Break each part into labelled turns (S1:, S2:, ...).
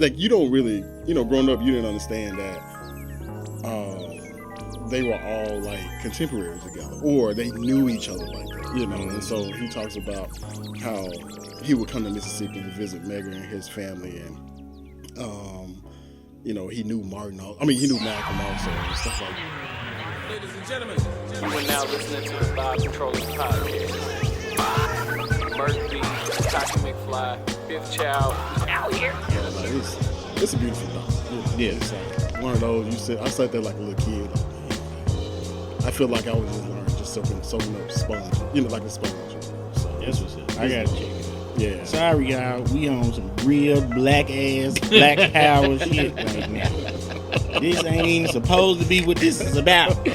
S1: like you don't really, growing up, you didn't understand that they were all like contemporaries together, or they knew each other like that, And so he talks about how he would come to Mississippi to visit Medgar and his family, and he knew Martin. He knew Malcolm also, and stuff like that.
S2: Ladies and gentlemen, you are now listening to the Vibe Controllers podcast. Murphy, Cocky McFly, Fifth Child, out here.
S1: Yeah, it's a beautiful dog. Yeah, it's like one of those. I sat there like a little kid. Like, man, I feel like I was just learning, just soaking up sponge, like a sponge. So
S3: that's what's up. I gotta check it out.
S1: Yeah.
S3: Sorry, y'all. We on some real black power shit right now. This ain't even supposed to be what this is about. But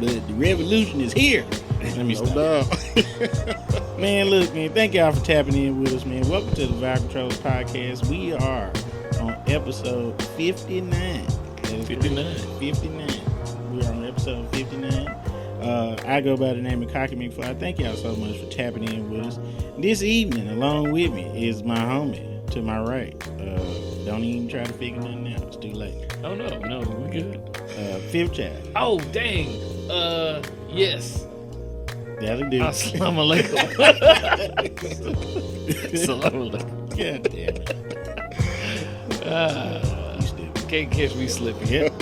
S3: the revolution is here. Let me stop.
S1: No doubt.
S3: Man, look, man, thank y'all for tapping in with us, man. Welcome to the Vibe Controllers podcast. We are on episode 59.
S2: 59.
S3: 59. We're on episode 59. I go by the name of Cocky McFly. Thank y'all so much for tapping in with us. This evening, along with me, is my homie to my right. Don't even try to figure nothing out. It's too late.
S2: Oh, no, we good.
S3: Fifth Child.
S2: Oh, dang. Yes.
S3: That'll do.
S2: Assalamu alaikum. Assalamu alaikum.
S3: God damn it. You stupid.
S2: Can't catch me slipping.
S3: Yep.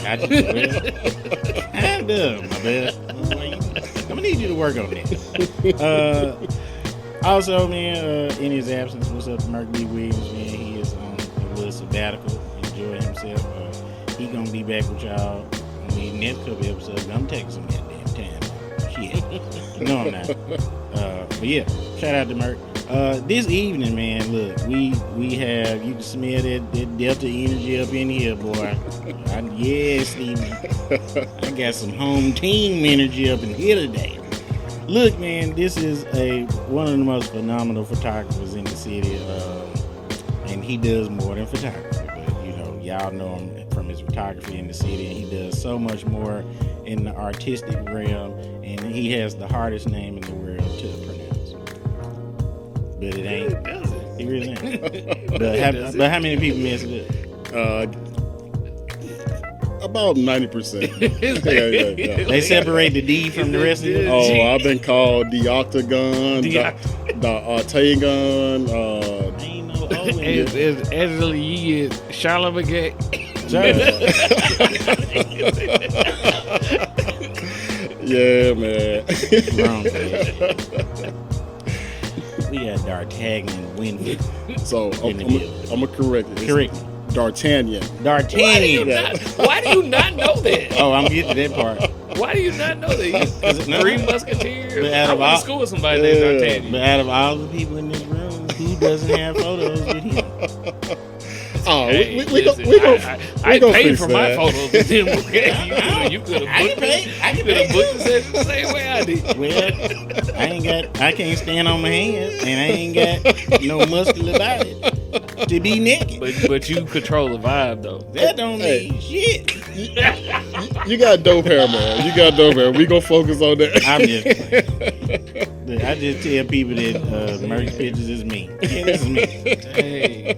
S3: I just kind of, my bad. I'm gonna need you to work on that. Also, man, in his absence, what's up to Mark B. Williams, man? He is on a little sabbatical, enjoying himself. He gonna be back with y'all. Next couple episodes. I'm taking some goddamn time. Shit. No, I'm not. But yeah, shout out to Merc. This evening, man, look, we have, you can smell that Delta energy up in here, boy. Yes, Steven. I got some home team energy up in here today. Look, man, this is one of the most phenomenal photographers in the city, and he does more than photography. But y'all know him from his photography in the city, and he does so much more in the artistic realm, and he has the hardest name in the world to pronounce. But it ain't. It really ain't. But how many people mess it up?
S1: About 90%. Yeah.
S3: They separate the D from the rest of it.
S1: Oh, I've been called the Octagon, the Octagon.
S3: Ain't no O in
S2: As Angela Yee is Charlemagne.
S1: Yeah, man.
S3: Wrong place. We got D'Artagnan and Winford.
S1: So I'm gonna correct it.
S3: Correct.
S1: D'Artagnan.
S2: Why do you not know that?
S3: Oh, I'm getting to that part.
S2: Why do you not know that? Three Musketeers.
S3: But
S2: I went to school with somebody named D'Artagnan.
S3: But out of all the people in this room, who doesn't have photos with him?
S1: Oh,
S2: hey,
S1: we go
S2: paid for my photos with him. Okay? You could have booked this the same way I did.
S3: Well, I can't stand on my hands, and I ain't got no muscular body to be naked.
S2: But you control the vibe, though.
S3: That don't mean shit.
S1: You got dope hair, man. We gonna focus on that.
S3: I'm just playing. I just tell people that Merch's pictures is me. Yeah, this is me.
S2: Hey.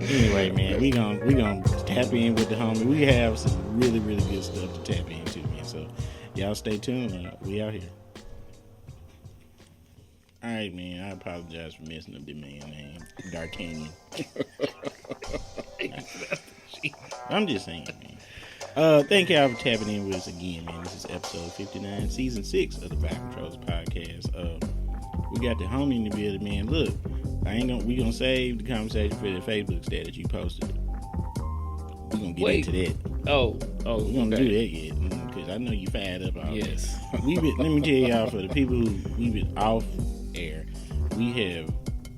S3: Anyway, man, we gonna tap in with the homie. We have some really, really good stuff to tap into, man. So y'all stay tuned. We out here. All right, man. I apologize for messing up the man's name, D'Artagnan. I'm just saying, man. Thank y'all for tapping in with us again, man. This is episode 59, season 6 of the Vibe Controllers podcast. We got the homie in the building, man. Look, we gonna save the conversation for the Facebook status you posted. We gonna get into that.
S2: Oh,
S3: we gonna do that yet, because I know you fired up.
S2: Yes.
S3: Let me tell y'all, for the people who we've been off air, we have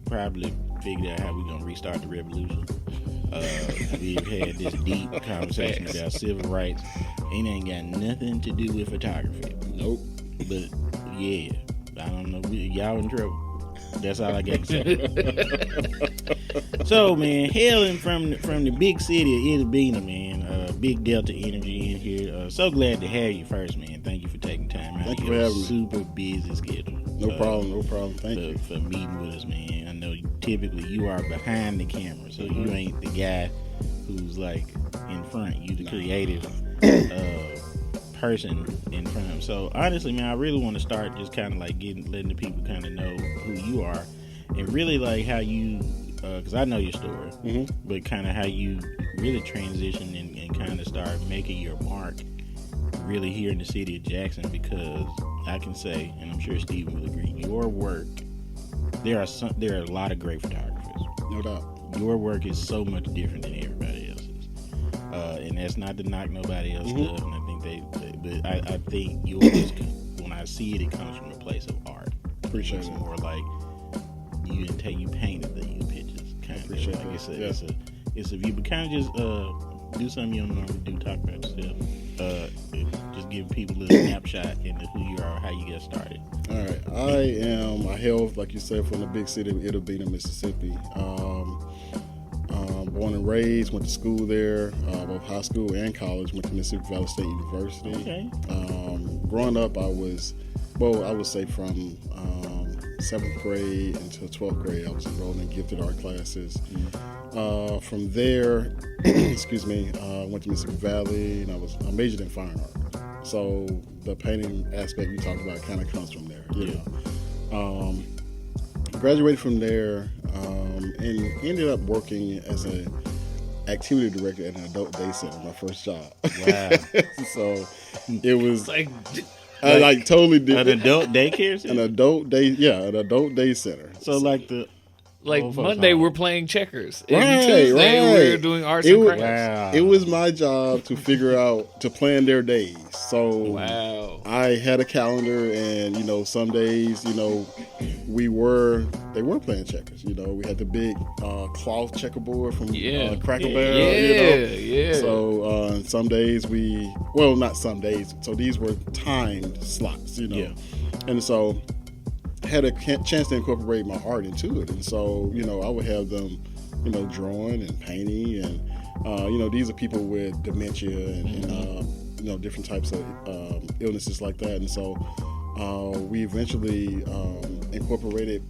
S3: probably figured out how we gonna restart the revolution. We've had this deep conversation about civil rights. It ain't got nothing to do with photography. Nope. But yeah, I don't know. Y'all in trouble. That's all I got to say. So, man, hailing from the big city of Itabena, man. Big Delta energy in here. So glad to have you first, man. Thank you for taking time out of your super busy schedule.
S1: No problem. Thank you
S3: for meeting with us, man. I know typically you are behind the camera, so you ain't the guy who's like in front. You the creative person in front of them. So honestly, man, I really want to start just kind of like letting the people kind of know who you are, and really like how you, because I know your story, but kind of how you really transition and kind of start making your mark really here in the city of Jackson. Because I can say, and I'm sure Steven will agree, your work, there are a lot of great photographers,
S1: no doubt.
S3: Your work is so much different than everybody else's, and that's not to knock nobody else stuff. And I think but I think yours, when I see it, it comes from a place of art.
S1: Appreciate it.
S3: More like you painted the pictures, kind of like it's a view, but kind of just do something you don't normally do, talk about yourself, just give people a little snapshot into who you are, how you got started.
S1: All right, I hail, like you said, from the big city of Itta, Mississippi. Born and raised, went to school there, both high school and college. Went to Mississippi Valley State University.
S3: Okay.
S1: Growing up, I would say from 7th grade until 12th grade, I was enrolled in gifted art classes. From there, went to Mississippi Valley, and I majored in fine art. So the painting aspect you talked about kind of comes from there. You know. Graduated from there and ended up working as an activity director at an adult day center, my first job.
S3: Wow.
S1: So it was
S2: like
S1: totally different.
S3: An adult daycare center?
S1: An adult day center.
S3: So like
S2: Monday we're playing checkers.
S1: Right,
S2: and Tuesday
S1: right.
S2: we're doing arts and crafts.
S3: Wow.
S1: It was my job to figure out, to plan their days. So I had a calendar, and some days, they were playing checkers. We had the big cloth checkerboard from Cracker Barrel.
S2: Yeah.
S1: So some days not some days. So these were timed slots. And so had a chance to incorporate my art into it, and so I would have them drawing and painting, and these are people with dementia and different types of illnesses like that, and so we eventually incorporated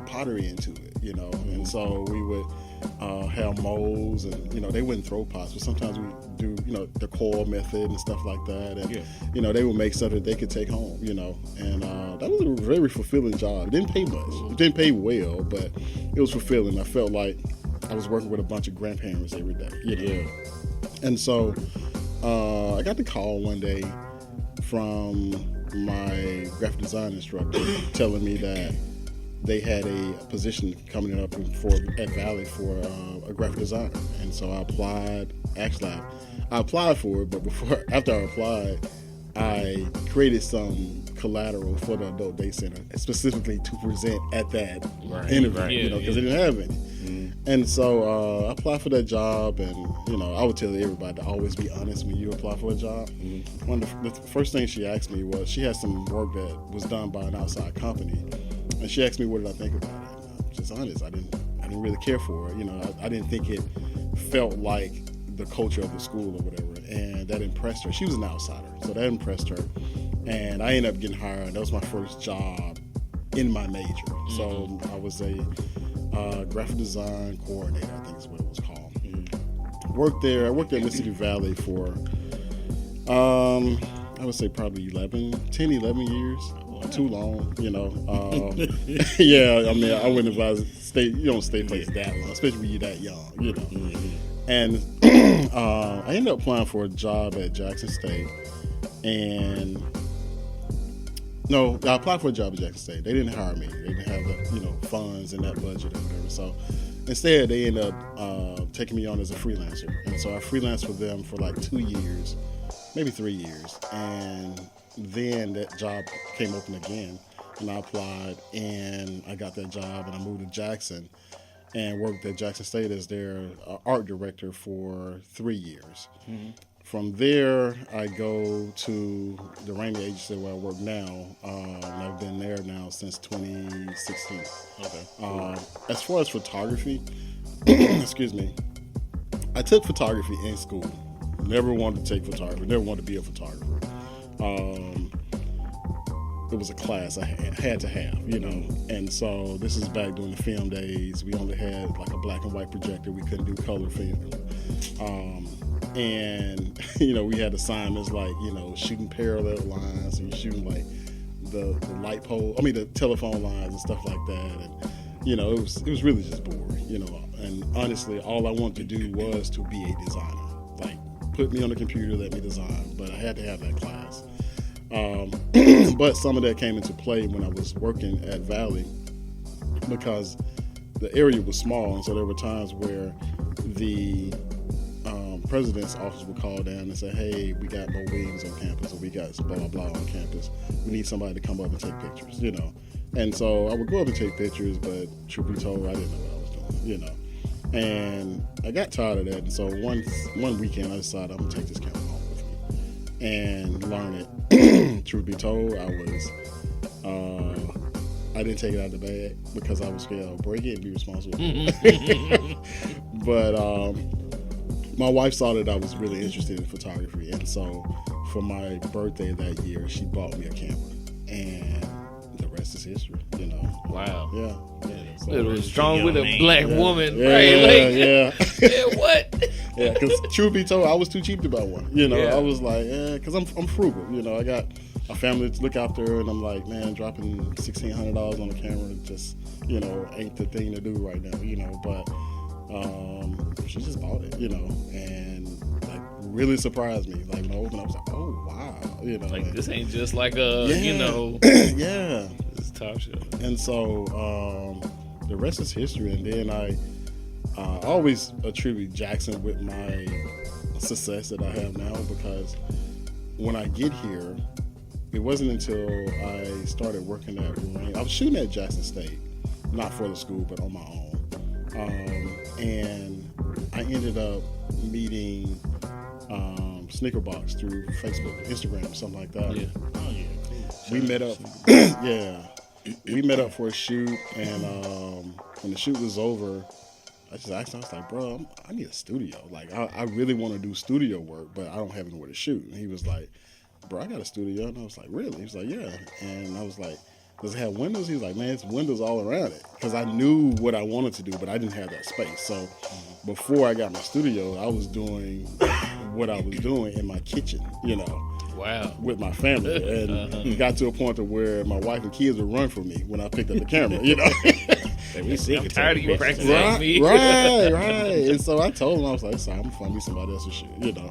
S1: pottery into it, and so we would have molds, and they wouldn't throw pots, but sometimes we do the coil method and stuff like that, and they would make stuff that they could take home, and that was a very fulfilling job. It didn't pay much, it didn't pay well, but it was fulfilling. I felt like I was working with a bunch of grandparents every day, and so I got the call one day from my graphic design instructor telling me that they had a position coming up at Valley for a graphic designer, and so I applied. Actually, I applied for it, but after I applied, I created some collateral for the Adult Day Center, specifically to present at that interview, because they didn't have any. And so I applied for that job, and I would tell everybody to always be honest when you apply for a job. One of the first things she asked me was, she had some work that was done by an outside company, and she asked me what did I think about it. I'm just honest, I didn't really care for it. I didn't think it felt like the culture of the school or whatever, and that impressed her. She was an outsider, so that impressed her, and I ended up getting hired. That was my first job in my major. So I was a graphic design coordinator, I think is what it was called. I worked at Mississippi Valley for I would say probably 10, 11 years. Too long, yeah, I mean, I wouldn't advise stay places that long, especially when you're that young, And I ended up applying for a job at Jackson State, and I applied for a job at Jackson State. They didn't hire me. They didn't have the funds in that budget or whatever. So instead, they ended up taking me on as a freelancer, and so I freelanced with them for like 2 years, maybe 3 years, and then that job came open again, and I applied, and I got that job, and I moved to Jackson and worked at Jackson State as their art director for 3 years. From there, I go to the Rainy Agency where I work now, and I've been there now since 2016. Okay. As far as photography, excuse me, I took photography in school. Never wanted to take photography. Never wanted to be a photographer. it was a class I had to have, you know. And so this is back during the film days. We only had like a black and white projector. We couldn't do color film. And, you know, we had assignments like, you know, shooting parallel lines. So you're shooting like the light pole, the telephone lines and stuff like that. And, you know, it was really just boring, you know. And honestly, all I wanted to do was to be a designer. Like, put me on the computer, let me design. But I had to have that class. But some of that came into play when I was working at Valley, because the area was small, and so there were times where the president's office would call down and say, hey, we got more wings on campus, or we got blah, blah, blah on campus. We need somebody to come up and take pictures, you know. And so I would go up and take pictures, but truth be told, I didn't know what I was doing, you know. And I got tired of that, and so one weekend I decided I'm going to take this camera home with me and learn it. Truth be told, I didn't take it out of the bag because I was scared I would break it and be responsible for it. But my wife saw that I was really interested in photography, and so for my birthday that year, she bought me a camera, and the rest is history, you know.
S2: Wow.
S1: Yeah. So
S2: it was strong with a black woman,
S1: yeah,
S2: right? Like,
S1: yeah.
S2: Yeah, what?
S1: Yeah, because truth be told, I was too cheap to buy one. You know,
S2: Yeah.
S1: I was like, because I'm frugal. You know, I got a family to look after, and I'm like, man, dropping $1,600 on a camera just, you know, ain't the thing to do right now. You know, but she just bought it. You know, and like really surprised me. Like when I opened, I was like, oh wow. You know,
S2: Like this ain't just like a, you know,
S1: yeah.
S2: this is top shit.
S1: And so the rest is history. And then I always attribute Jackson with my success that I have now, because when I get here, it wasn't until I started working at Rain. I was shooting at Jackson State, not for the school, but on my own. And I ended up meeting Snickerbox through Facebook, Instagram, something like that.
S2: Yeah.
S3: Oh yeah.
S1: We met up. Yeah, we met up for a shoot, and when the shoot was over, I just asked him, I was like, bro, I need a studio. Like, I really want to do studio work, but I don't have anywhere to shoot. And he was like, bro, I got a studio. And I was like, really? He was like, yeah. And I was like, does it have windows? He was like, man, it's windows all around it. Because I knew what I wanted to do, but I didn't have that space. So before I got my studio, I was doing what I was doing in my kitchen, you know.
S2: Wow.
S1: With my family, and it got to a point to where my wife and kids would run for me when I picked up the camera, you know.
S2: I'm tired of you practicing
S1: right,
S2: me.
S1: right. And so I told him, I was like, sorry, I'm gonna find me somebody else's shit, you know.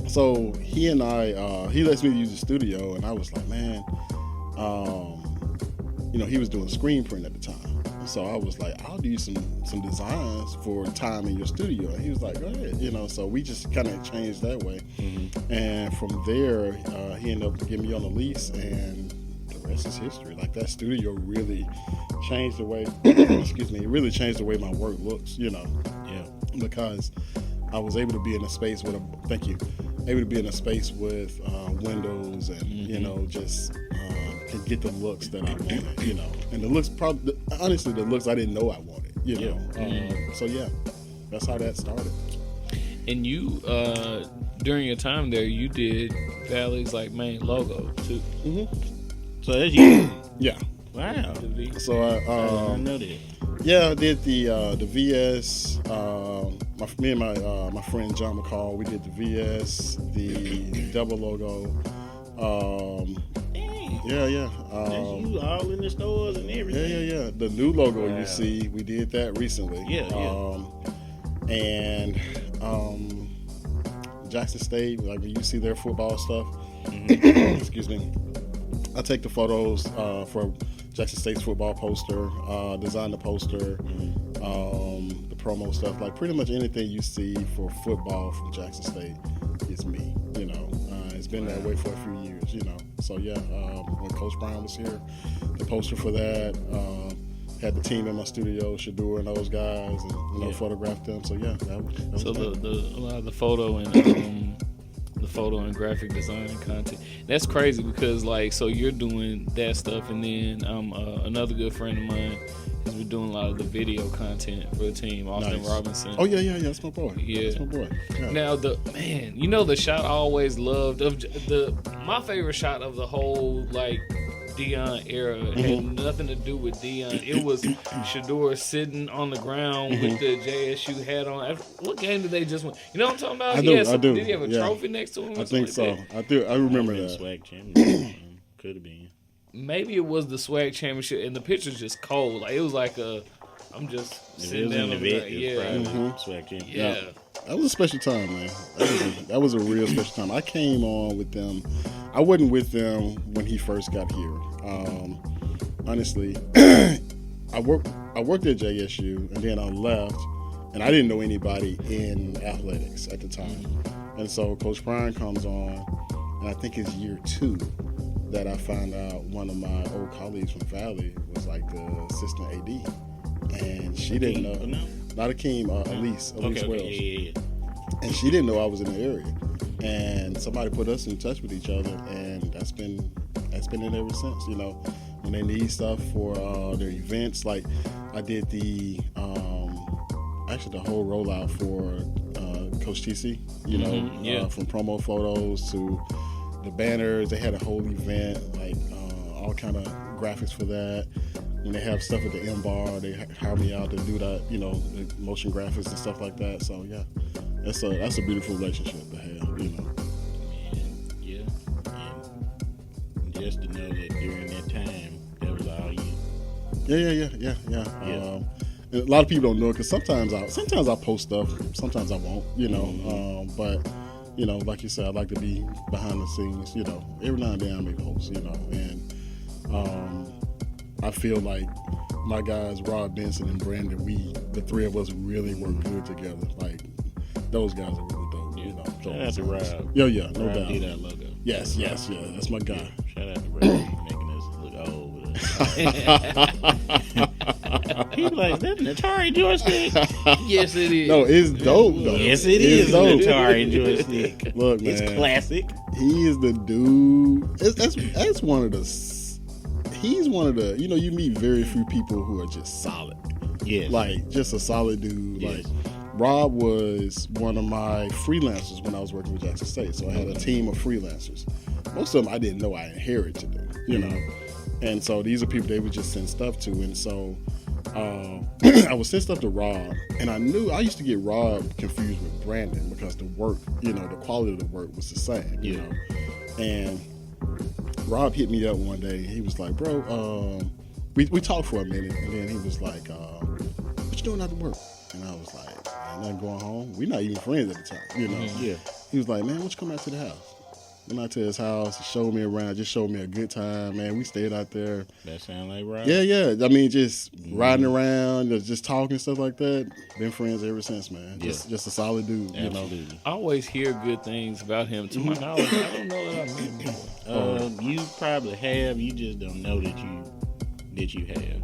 S1: So he and I, he lets me use the studio, and I was like, man, you know, he was doing screen print at the time. So I was like, I'll do some designs for time in your studio. And he was like, go ahead, you know. So we just kind of changed that way. And from there, he ended up getting me on a lease, and the rest is history. Like, that studio really changed the way, excuse me, it really changed the way my work looks, you know.
S3: Yeah.
S1: Because I was able to be in a space with able to be in a space with windows and, you know, just can get the looks that I wanted, you know. And the looks, honestly, the looks I didn't know I wanted, you know. So yeah, that's how that started.
S2: And you, during your time there, you did Valley's like main logo too.
S3: So that's you.
S1: Yeah.
S3: Wow.
S1: So
S3: I didn't know that.
S1: yeah, I did the VS. Me and my friend John McCall, we did the VS, the double logo. Yeah.
S3: That's you all in the stores and everything.
S1: Yeah. The new logo you see, we did that recently.
S3: Yeah.
S1: And Jackson State, like when you see their football stuff, excuse me, I take the photos for Jackson State's football poster, design the poster, the promo stuff, like pretty much anything you see for football from Jackson State is me, you know. It's been that way for a few years, you know. So yeah, when Coach Brown was here, the poster for that, had the team in my studio, Shadur and those guys, and you know, photographed them. So yeah, that was
S2: So a lot of the photo and the photo and graphic design content. That's crazy because like, so you're doing that stuff, and then another good friend of mine has been doing a lot of the video content for the team, Austin Robinson.
S1: Oh yeah, that's my boy.
S2: Yeah,
S1: that's my boy. Yeah.
S2: Now you know the shot I always loved of my favorite shot of the whole like Dion era. It had nothing to do with Dion. It was Shador sitting on the ground with the JSU hat on. What game did they just win? You know what I'm talking about?
S1: I do.
S2: Did he have a trophy next to him?
S1: I think so. I remember that.
S3: Swag championship. Could have been.
S2: Maybe it was the swag championship, and the picture's just cold. Like it was like I'm just sitting down
S3: in
S2: on
S3: the
S2: the
S3: vet.
S2: yeah.
S3: Swag championship.
S2: Yeah.
S1: That was a special time, man. That was a real special time. I came on with them. I wasn't with them when he first got here. Honestly, I worked at JSU, and then I left, and I didn't know anybody in athletics at the time. And so Coach Bryan comes on, and I think it's year 2 that I found out one of my old colleagues from Valley was like the assistant AD, and she didn't know.
S3: No?
S1: Not Akeem, Elise Wells.
S3: Yeah.
S1: And she didn't know I was in the area. And somebody put us in touch with each other, and that's been it ever since. You know, when they need stuff for their events, like I did the whole rollout for Coach TC. You know, from promo photos to the banners. They had a whole event, like all kind of graphics for that. When they have stuff at the M bar, they hire me out to do that, you know, the motion graphics and stuff like that. So yeah, that's a beautiful relationship to have, you know.
S3: Yeah. And just to know that during that time, that was all you.
S1: Yeah. A lot of people don't know it because sometimes I post stuff, sometimes I won't, you know. But you know, like you said, I like to be behind the scenes, you know. Every now and then I make a post, you know, and I feel like my guys, Rob Benson and Brandon, the 3 of us really work good together. Like, those guys are really dope, you know.
S3: Shout out to Rob.
S1: Yeah, no
S3: Rob
S1: doubt.
S3: did that logo.
S1: Yes, that's my guy.
S3: Shout out to Rob making us look old with us. He's like, that's an Atari joystick.
S2: Yes, it is.
S1: No, it's dope, though.
S3: Yes, it is an Atari joystick.
S1: Look, man.
S3: It's classic.
S1: He is the dude. That's one of the... He's one of the, you know, you meet very few people who are just solid.
S3: Yes.
S1: Like, just a solid dude.
S3: Yes.
S1: Like, Rob was one of my freelancers when I was working with Jackson State. So I had a team of freelancers. Most of them I didn't know I inherited to do, you know. And so these are people they would just send stuff to. And so I would send stuff to Rob. And I used to get Rob confused with Brandon because the work, you know, the quality of the work was the same, you know. And Rob hit me up one day. He was like, bro, we talked for a minute, and then he was like, what you doing after work? And I was like, ain't nothing going home. We're not even friends at the time, you know.
S3: Yeah.
S1: He was like, man, why don't you come out to the house? Went out to his house. He showed me around. Just showed me a good time, man. We stayed out there.
S3: That sound like Rob?
S1: Yeah. I mean, just riding around, just talking, stuff like that. Been friends ever since, man. Just a solid dude,
S3: Absolutely.
S1: you know.
S2: I always hear good things about him. To my knowledge, I don't know that I've met him before.
S3: You probably have. You just don't know that you have.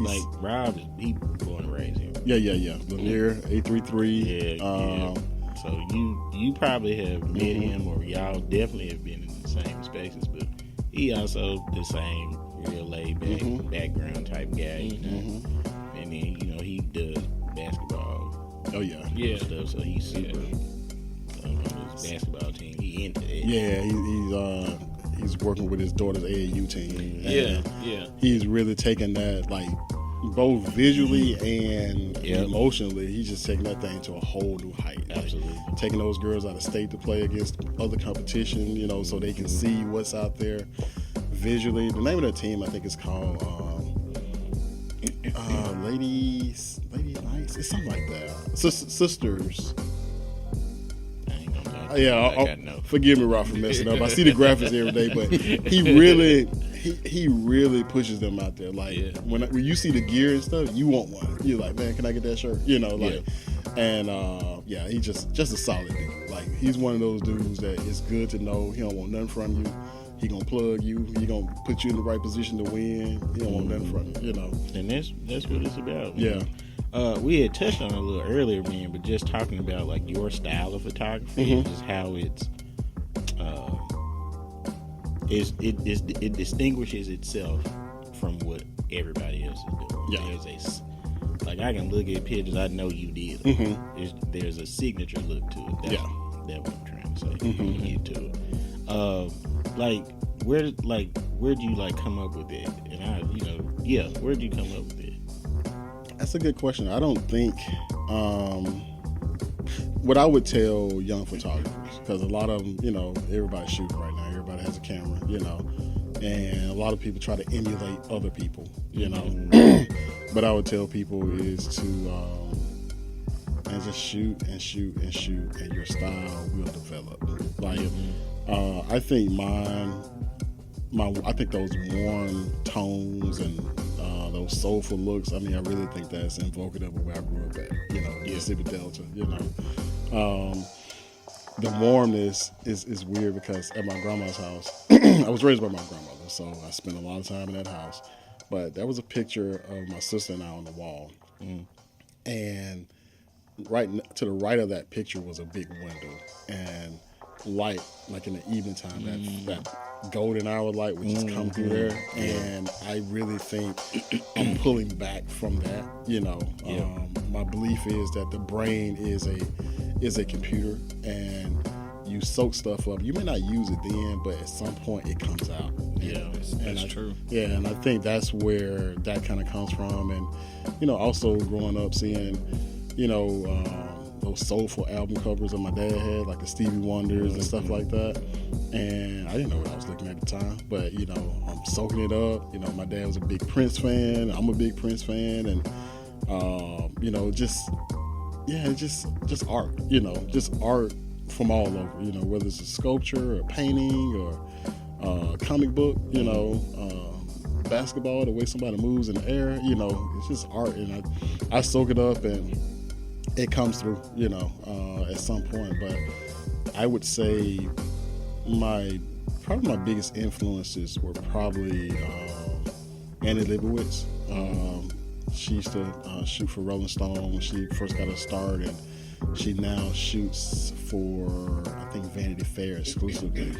S3: Like Rob, he born and raised here.
S1: Yeah. Lanier, 833.
S3: Yeah. So you probably have met him, or y'all definitely have been in the same spaces. But he also the same real laid back background type guy, you know. And then he does basketball.
S1: Oh yeah.
S3: Stuff. So he's super on his basketball team. He into it.
S1: Yeah, he's working with his daughter's AAU team.
S2: Yeah.
S1: He's really taking that, like, both visually and emotionally. He's just taking that thing to a whole new height.
S3: Absolutely.
S1: Like, taking those girls out of state to play against other competition, you know, so they can see what's out there visually. The name of the team, I think, is called Lady Nights. It's something like that. Sisters. Forgive me, Rob, for messing up. I see the graphics every day, but he really pushes them out there. Like when you see the gear and stuff, you want one. You're like, man, can I get that shirt? You know, like, and he's just a solid dude. Like, he's one of those dudes that it's good to know he don't want nothing from you. He gonna plug you. He gonna put you in the right position to win. He don't want nothing from you. You know,
S3: and that's what it's about.
S1: Yeah.
S3: We had touched on it a little earlier, man, but just talking about like your style of photography and just how it distinguishes itself from what everybody else is doing.
S1: Yeah.
S3: Like, I can look at pictures, I know you did it. There's a signature look to it. That's what I'm trying to say. Get to it. Like, where'd you like come up with it? And where'd you come up with it?
S1: That's a good question. I don't think what I would tell young photographers, because a lot of them, everybody's shooting right now. Everybody has a camera, and a lot of people try to emulate other people, But I would tell people is to and just shoot and shoot and shoot, and your style will develop. Like I think I think those warm tones and those soulful looks. I mean, I really think that's invocative of where I grew up at. Mississippi Delta. The warmness is weird because at my grandma's house, I was raised by my grandmother, so I spent a lot of time in that house. But there was a picture of my sister and I on the wall, and right to the right of that picture was a big window, and light, like in the evening time, that golden hour light would just come through there, and I really think I'm pulling back from that. My belief is that the brain is a computer, and you soak stuff up. You may not use it then, but at some point it comes out.
S2: That's true.
S1: Yeah, and I think that's where that kind of comes from, and also growing up seeing, those soulful album covers that my dad had, like the Stevie Wonders and stuff like that. And I didn't know what I was looking at the time, but I'm soaking it up. My dad was a big Prince fan. I'm a big Prince fan, and just art. Just art from all over. Whether it's a sculpture, or painting, or comic book. Basketball, the way somebody moves in the air. It's just art, and I soak it up, and it comes through, at some point. But I would say probably my biggest influences were probably Annie Leibovitz. She used to shoot for Rolling Stone when she first got her start, and she now shoots for, I think, Vanity Fair exclusively,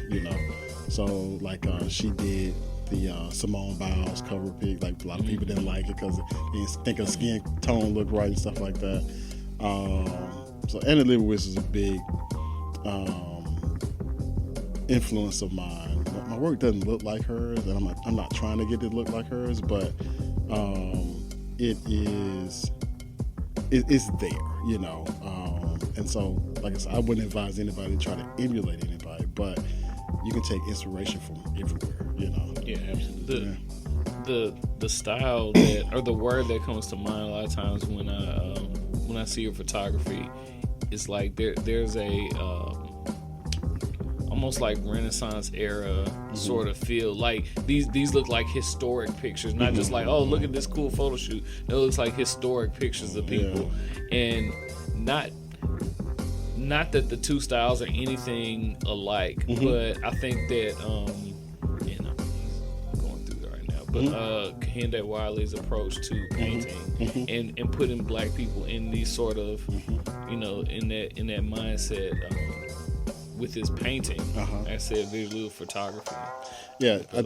S1: So, like, she did the Simone Biles cover pic. Like, a lot of people didn't like it because they didn't think her skin tone looked right and stuff like that. So Annie Leibovitz is a big influence of mine. My work doesn't look like hers, and I'm not trying to get it to look like hers, but it's there, and so, like I said, I wouldn't advise anybody to try to emulate anybody, but you can take inspiration from everywhere,
S2: Yeah, absolutely. The style that, or the word that comes to mind a lot of times when I see your photography, it's like there's a almost like Renaissance era sort of feel. Like these look like historic pictures, not just like, oh, look at this cool photo shoot. It looks like historic pictures of people, and not that the two styles are anything alike, but I think that and I'm going through it right now, but Kehinde Wiley's approach to painting and putting black people in these sort of in that mindset with his painting. I said visual photography.
S1: Yeah, I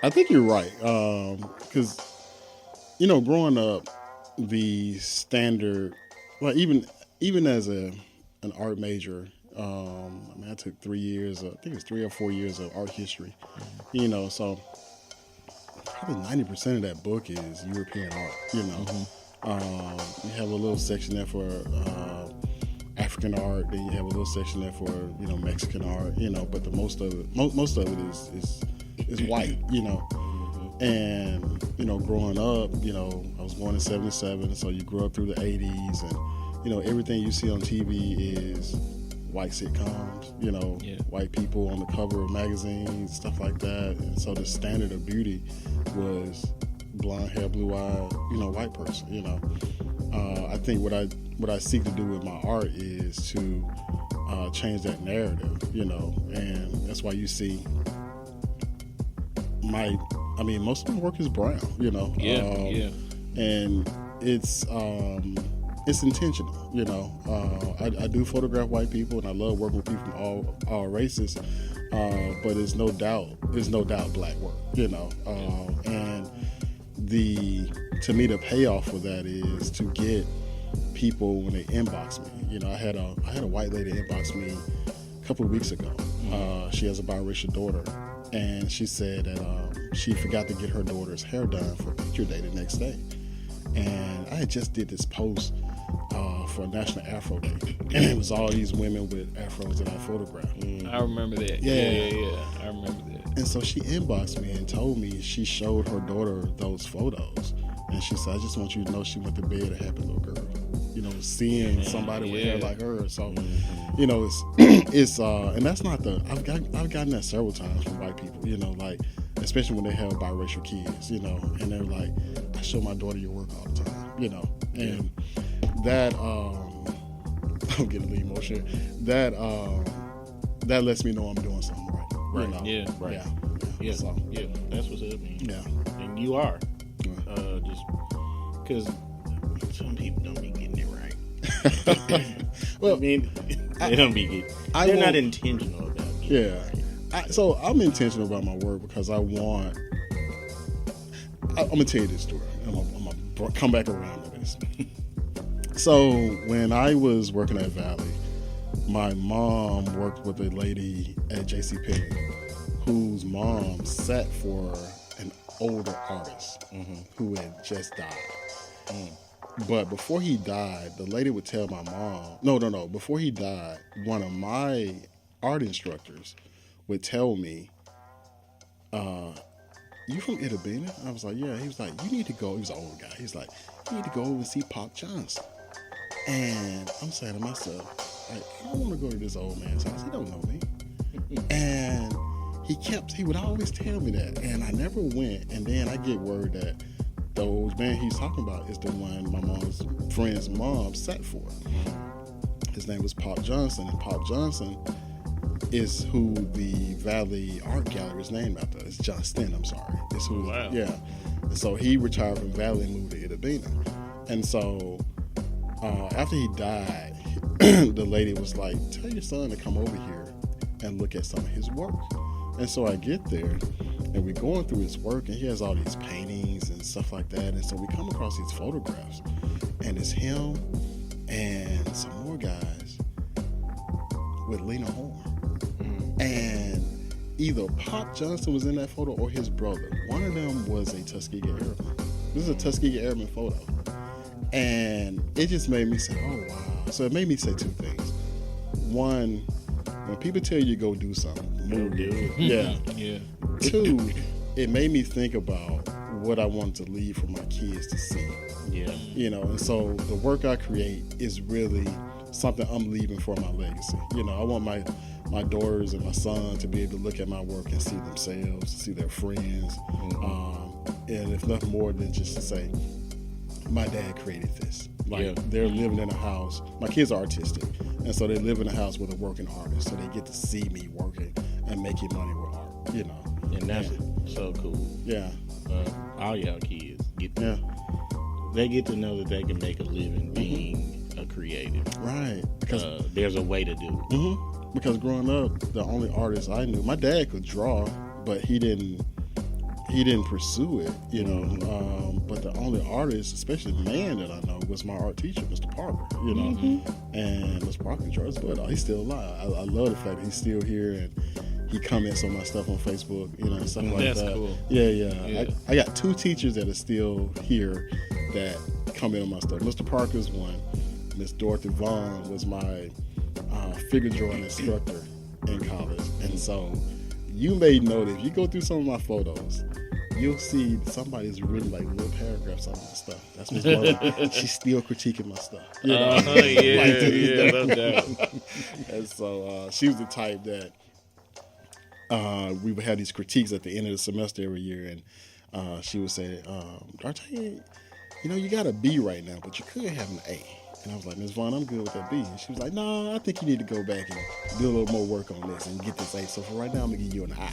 S1: think you're right, because growing up, the standard, well, even as an art major, I took 3 years, I think it was 3 or 4 years of art history, so probably 90% of that book is European art, you have a little section there for African art, then you have a little section there for Mexican art, but the most of it is white, and growing up, I was born in '77, so you grew up through the '80s, and everything you see on TV is white sitcoms, white people on the cover of magazines, stuff like that, and so the standard of beauty was blonde hair, blue eyed, white person, I think what I seek to do with my art is to change that narrative, and that's why you see most of my work is brown, and it's intentional, I do photograph white people, and I love working with people from all races, but there's no doubt black work, and to me the payoff for that is to get people when they inbox me. I had a white lady inbox me a couple of weeks ago. She has a biracial daughter, and she said that she forgot to get her daughter's hair done for picture day the next day. And I had just did this post for National Afro Day, and it was all these women with afros that I photographed.
S2: I remember that. Yeah. I remember that.
S1: And so she inboxed me and told me she showed her daughter those photos, and she said, "I just want you to know she went to bed a happy little girl." You know, seeing somebody with hair like her. So, you know, it's and that's not the I've gotten that several times from white people. You know, like especially when they have biracial kids. You know, and they're like, "I show my daughter your work all the time." You know, and that I'm getting a little emotional. That lets me know I'm doing something right.
S3: Right.
S1: You know?
S3: Yeah. Right.
S1: Yeah. So,
S3: yeah. That's what's up, man.
S1: yeah.
S3: And you are. Just because some people don't be getting it right.
S1: Well,
S3: I mean, they don't be getting. They're not intentional about it.
S1: Yeah. So I'm intentional about my work because I'm gonna tell you this story. I'm gonna come back around to this. So when I was working at Valley, my mom worked with a lady at JCPenney whose mom sat for an older artist who had just died. But before he died, the lady would tell my mom, no. Before he died, one of my art instructors would tell me, "You from Itabena?" I was like, "Yeah." He was like, "You need to go." He was an old guy. He's like, "You need to go over and see Pop Johnson." And I'm saying to myself, like, I don't want to go to this old man's house. He don't know me. And he would always tell me that. And I never went. And then I get word that the old man he's talking about is the one my mom's friend's mom sat for. His name was Pop Johnson. And Pop Johnson is who the Valley Art Gallery is named after. It's Johnston, I'm sorry. It's who,
S2: wow.
S1: Yeah. And so he retired from Valley and moved to Itabena. And so after he died, the lady was like, "Tell your son to come over here and look at some of his work." And so I get there, and we're going through his work, and he has all these paintings and stuff like that. And so we come across these photographs, and it's him and some more guys with Lena Horne. And either Pop Johnson was in that photo or his brother. One of them was a Tuskegee Airman. This is a Tuskegee Airman photo. And it just made me say, "Oh, wow." So it made me say two things. One, when people tell you go do something,
S3: Go do it.
S1: Yeah.
S2: Yeah.
S1: Two, it made me think about what I wanted to leave for my kids to see.
S3: Yeah.
S1: You know, and so the work I create is really something I'm leaving for my legacy. You know, I want my daughters and my son to be able to look at my work and see themselves, see their friends, and if nothing more than just to say, my dad created this. Like, they're living in a house. My kids are artistic, and so they live in a house with a working artist, so they get to see me working and making money with art, you know.
S3: And that's so cool.
S1: Yeah.
S3: All y'all kids they get to know that they can make a living being a creative.
S1: Right. Because
S3: there's a way to do it.
S1: Because growing up, the only artist I knew, my dad could draw, but he didn't pursue it, you know. But the only artist, especially man that I know, was my art teacher, Mr. Parker, you know. And Mr. Parker draws, but he's still alive. I love the fact that he's still here and he comments on my stuff on Facebook, you know, and stuff like that.
S2: That's cool.
S1: Yeah. I got two teachers that are still here that comment on my stuff. Mr. Parker's one. Miss Dorothy Vaughn was my figure drawing instructor in college. And so you may know that if you go through some of my photos, you'll see somebody's written like little paragraphs on my stuff. That's Miss Vaughn. She's still critiquing my stuff. You know?
S2: No doubt.
S1: And so she was the type that we would have these critiques at the end of the semester every year, and she would say, "D'Artagnan, you know, you got a B right now, but you could have an A." And I was like, "Ms. Vaughn, I'm good with that B." And she was like, "No, I think you need to go back and do a little more work on this and get this A. So for right now, I'm gonna give you an I."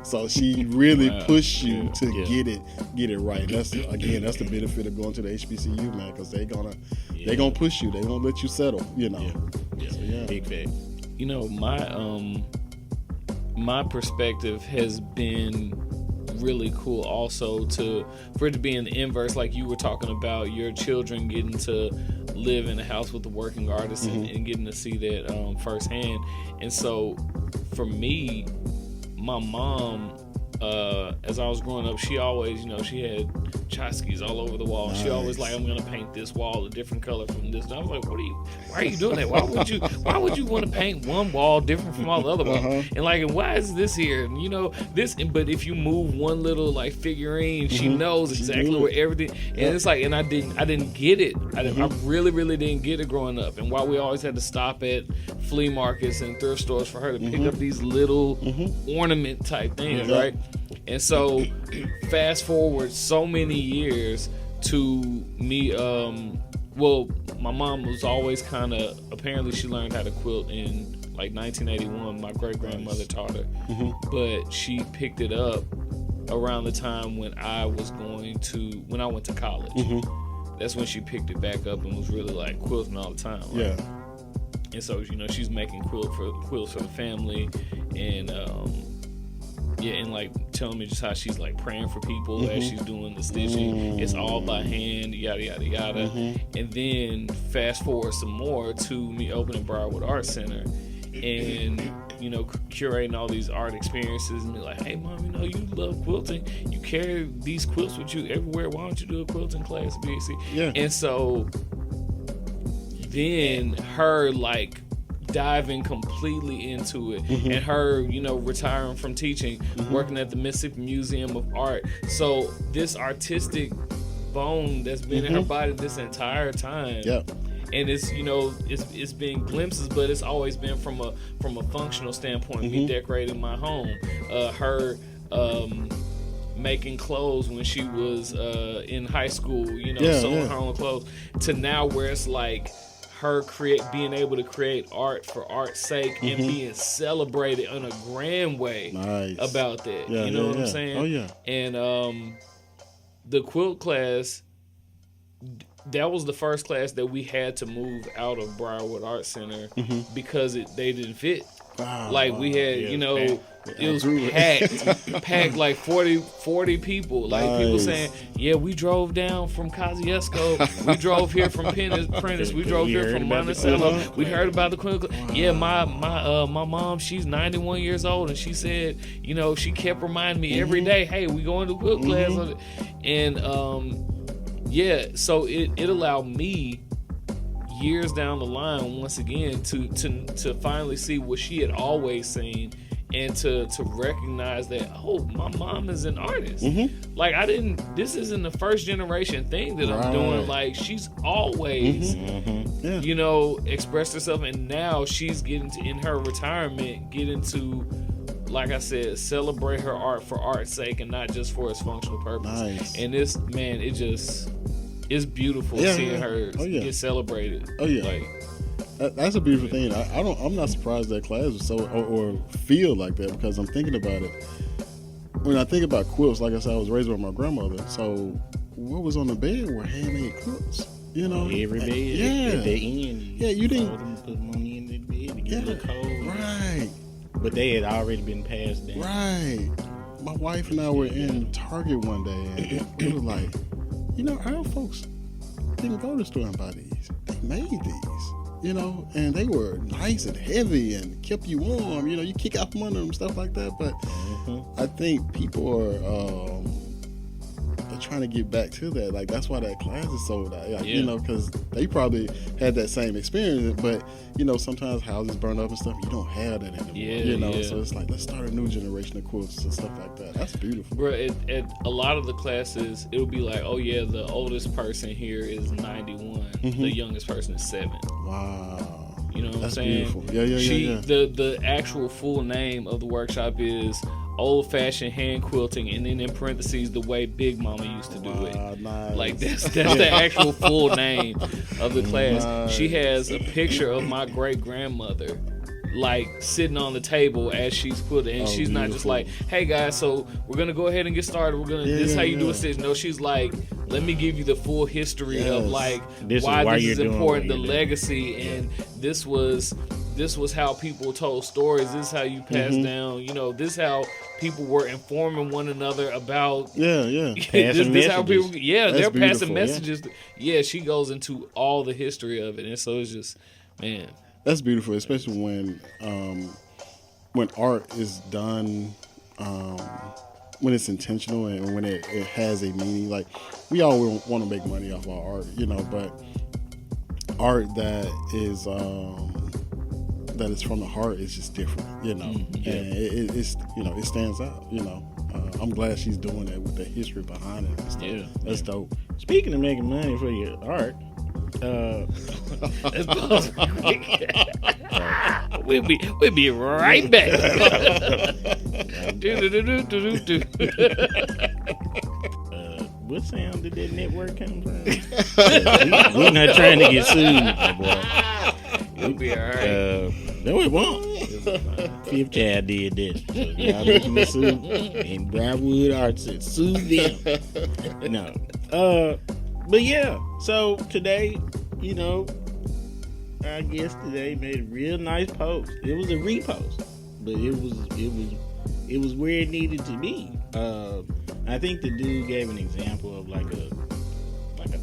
S1: So she really pushed you to get it right. That's the benefit of going to the HBCU, man, because they gonna push you. They won't let you settle, you know. So,
S3: Big fact.
S2: You know, my perspective has been really cool also for it to be in the inverse, like you were talking about your children getting to live in a house with a working artist and getting to see that firsthand. And so for me, my mom, as I was growing up, she always, she had tchotchkes all over the wall. Nice. She always like, I'm gonna paint this wall a different color from this. And I was like, why are you doing that? Why would you want to paint one wall different from all the other walls? And why is this here? And this. But if you move one little like figurine, she knows exactly where everything. And it's like, and I didn't get it. I really, really didn't get it growing up. And while we always had to stop at flea markets and thrift stores for her to pick up these little ornament type things, right? And so fast forward so many years to me, my mom was always apparently she learned how to quilt in like 1981. My great grandmother taught her, but she picked it up around the time when I went to college. That's when she picked it back up and was really like quilting all the time. Right? Yeah. And so, she's making quilts for the family, and and like telling me just how she's like praying for people as she's doing the stitching. It's all by hand, yada yada yada. And then fast forward some more to me opening Briarwood Art Center, and curating all these art experiences, and be like, hey mom, you love quilting, you carry these quilts with you everywhere, why don't you do a quilting class at BAC? Yeah. And so then her like diving completely into it, and her retiring from teaching, working at the Mississippi Museum of Art. So this artistic bone that's been in her body this entire time, and it's it's been glimpses, but it's always been from a functional standpoint. Me decorating my home, her making clothes when she was in high school, sewing her own clothes, to now where it's like her being able to create art for art's sake and being celebrated in a grand way about that. You know what I'm saying? Oh yeah. And the quilt class, that was the first class that we had to move out of Briarwood Art Center because they didn't fit. We had, it was packed like 40 people. Like people saying, yeah, we drove down from Kosciuszko, we drove here from Prentice, we drove here from Monticello, we heard about the quilt. Yeah, my mom, she's 91 years old, and she said, she kept reminding me every day, hey, we going to quilt class, and so it allowed me years down the line once again to finally see what she had always seen, and to recognize that, my mom is an artist. Like this isn't the first generation thing that I'm doing. Like she's always expressed herself, and now she's getting to, in her retirement, getting to, like I said, celebrate her art for art's sake and not just for its functional purpose. And this, man, it's beautiful seeing her get celebrated. Oh yeah,
S1: that's a beautiful thing. I'm not surprised that class was so or feel like that, because I'm thinking about it. When I think about quilts, like I said, I was raised by my grandmother. So what was on the bed were handmade quilts.
S3: Every bed at the end.
S1: You didn't
S3: put them on the end of the bed to get a little cold.
S1: Right.
S3: But they had already been passed down.
S1: Right. My wife and I were in Target one day, and we were like, our folks didn't go to the store and buy these. They made these, and they were nice and heavy and kept you warm. You kick out from under them, stuff like that. But I think people are they're trying to get back to that. Like, that's why that class is sold out. Because they probably had that same experience. But, sometimes houses burn up and stuff. You don't have that anymore. So it's like, let's start a new generation of quilts and stuff like that. That's beautiful.
S2: Bro, at a lot of the classes, it'll be like, oh, yeah, the oldest person here is 91. The youngest person is 7.
S1: Wow.
S2: You know what
S1: That's
S2: I'm saying?
S1: Beautiful. Yeah.
S2: The actual full name of the workshop is Old-Fashioned Hand Quilting, and then in parentheses, the way Big Mama used to do it.
S1: Nice.
S2: Like that's the actual full name of the class. Nice. She has a picture of my great grandmother, like sitting on the table as she's quilting, and she's not just like, "Hey guys, so we're gonna go ahead and get started. We're gonna this is how you do a stitch." No, she's like, "Let me give you the full history of like why this is important, the legacy, and this was how people told stories. This is how you pass down. This is how people were informing one another about. This how people. They're passing messages. Yeah, she goes into all the history of it, and so it's just, man,
S1: that's beautiful, especially when art is done when it's intentional and when it has a meaning. Like, we all want to make money off our art, but art that is from the heart is just different, and it's it stands out. I'm glad she's doing it with the history behind it. That's dope.
S3: Speaking of making money for your art,
S2: let's pause. We'll be right back.
S3: What sound did that network come from? We're not trying to get sued, my boy.
S2: We'll be alright.
S3: No, it won't. Fifth Child did that. So y'all looking to sue, and Brownwood Arts said sue them. No. But yeah. So today, I guess today made a real nice post. It was a repost, but it was where it needed to be. I think the dude gave an example of like a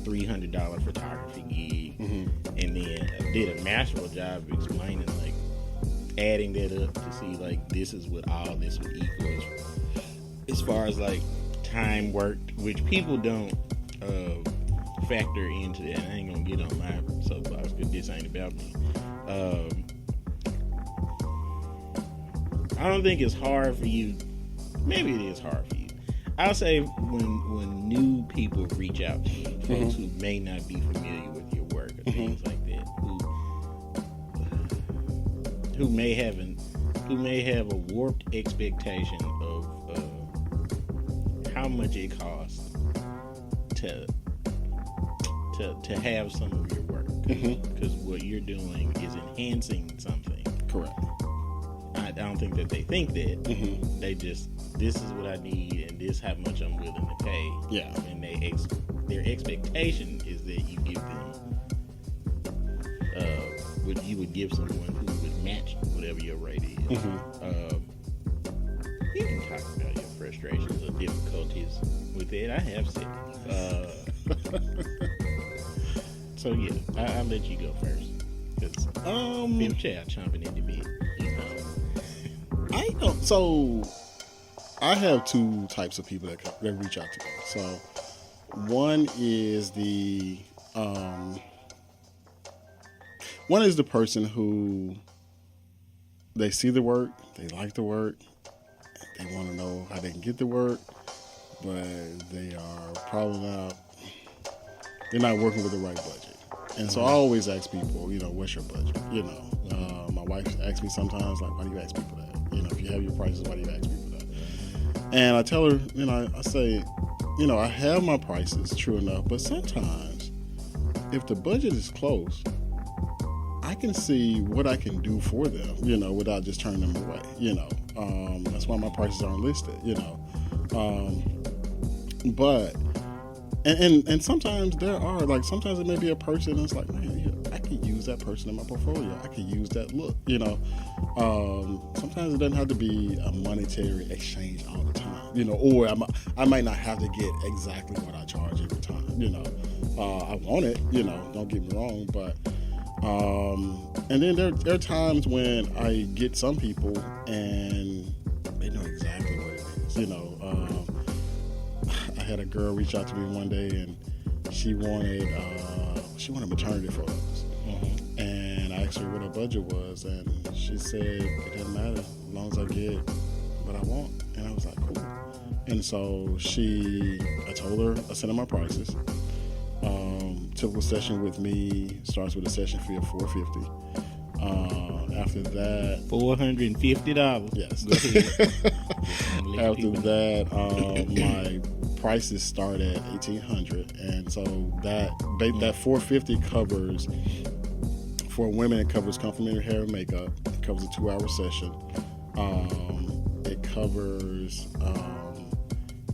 S3: $300 photography gig, and then did a masterful job of explaining, like, adding that up to see, like, this is what all this would equal as far as, like, time worked, which people don't factor into that. I ain't gonna get on my soapbox because this ain't about me. I don't think it's hard for you. Maybe it is hard for you. I'll say when new people reach out to you, folks who may not be familiar with your work or things like that, who may have a warped expectation of how much it costs to have some of your work, because what you're doing is enhancing something.
S1: Correct.
S3: I don't think that they think that. They just, this is what I need, and this how much I'm willing to pay.
S1: Yeah.
S3: And their expectation is that you give them what you would give someone who would match whatever your rate is. You can talk about your frustrations or difficulties with it. I have said so yeah, I'll let you go first, because Fifth Child chomping at the bit.
S1: So I have two types of people that reach out to me. So one is the person who they see the work, they like the work, they want to know how they can get the work, but they are probably not working with the right budget. And so I always ask people, what's your budget? My wife asks me sometimes, like, why do you ask people that? If you have your prices, why do you ask people that? And I tell her, I say, I have my prices, true enough, but sometimes if the budget is close, I can see what I can do for them, without just turning them away, That's why my prices aren't listed, But and sometimes there are, like, sometimes it may be a person that's like, man, I can use that person in my portfolio. I can use that look, Sometimes it doesn't have to be a monetary exchange all the time, or I might not have to get exactly what I charge every time, I want it, don't get me wrong, but and then there are times when I get some people and they know exactly what it is, I had a girl reach out to me one day, and she wanted maternity photos, and I asked her what her budget was, and she said it doesn't matter as long as I get what I want, and I was like, cool. And so I told her I sent her my prices. Typical session with me starts with a session fee of $450. After that,
S3: $450.
S1: Yes. After that, my prices start at $1,800, and so that $450 covers, for women, it covers complimentary hair and makeup. It covers a 2-hour session. It covers